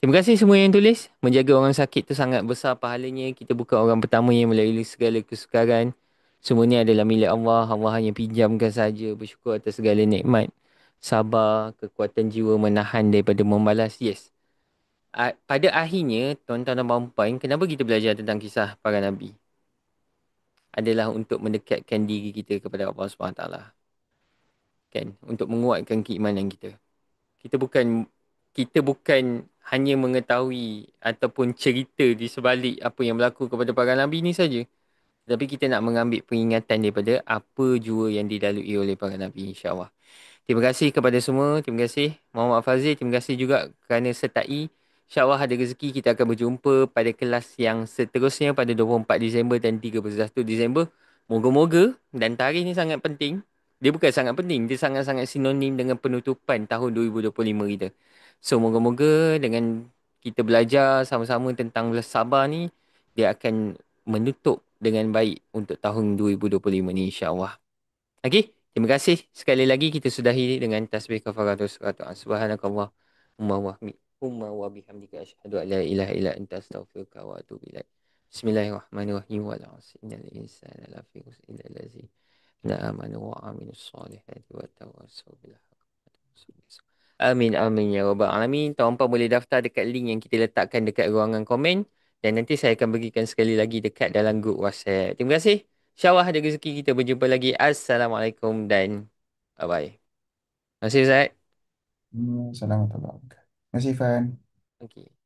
terima kasih semua yang tulis. Menjaga orang sakit tu sangat besar pahalanya. Kita bukan orang pertama yang melalui segala kesukaran. Semua ni adalah milik Allah. Allah hanya pinjamkan saja. Bersyukur atas segala nikmat. Sabar, kekuatan jiwa menahan daripada membalas. Yes. Pada akhirnya, tuan-tuan dan puan-puan, kenapa kita belajar tentang kisah para Nabi? Adalah untuk mendekatkan diri kita kepada Allah SWT. Kan? Untuk menguatkan keimanan kita. Kita bukan hanya mengetahui ataupun cerita di sebalik apa yang berlaku kepada para nabi ni saja. Tapi kita nak mengambil peringatan daripada apa jua yang dilalui oleh para nabi, insya-Allah. Terima kasih kepada semua. Terima kasih Muhammad Fazil. Terima kasih juga kerana sertai. InsyaAllah ada rezeki kita akan berjumpa pada kelas yang seterusnya pada 24 Disember dan 31 Disember. Moga-moga, dan tarikh ni sangat penting. Dia bukan sangat penting. Dia sangat-sangat sinonim dengan penutupan tahun 2025 kita. So moga-moga dengan kita belajar sama-sama tentang sabar ni, dia akan menutup dengan baik untuk tahun 2025 ni insya-Allah. Okey, terima kasih sekali lagi kita sudahi dengan tasbih kafaratus subhanakallah umma wa bihamdika asyhadu an la ilaha illa anta astaghfiruka wa atubu ilaik. Bismillahirrahmanirrahim wa la innal insana lafi khusr illa allazi amanu wa amilus solihati wa tawassaw bil haqqi wa tawassaw bis sabr. Amin amin ya rabbal alamin. Tuan-tuan boleh daftar dekat link yang kita letakkan dekat ruangan komen dan nanti saya akan bagikan sekali lagi dekat dalam grup WhatsApp. Terima kasih. InsyaAllah ada rezeki kita berjumpa lagi. Assalamualaikum dan bye-bye. Terima kasih Ustaz. Selamat malam. Terima kasih, Fan. Okay.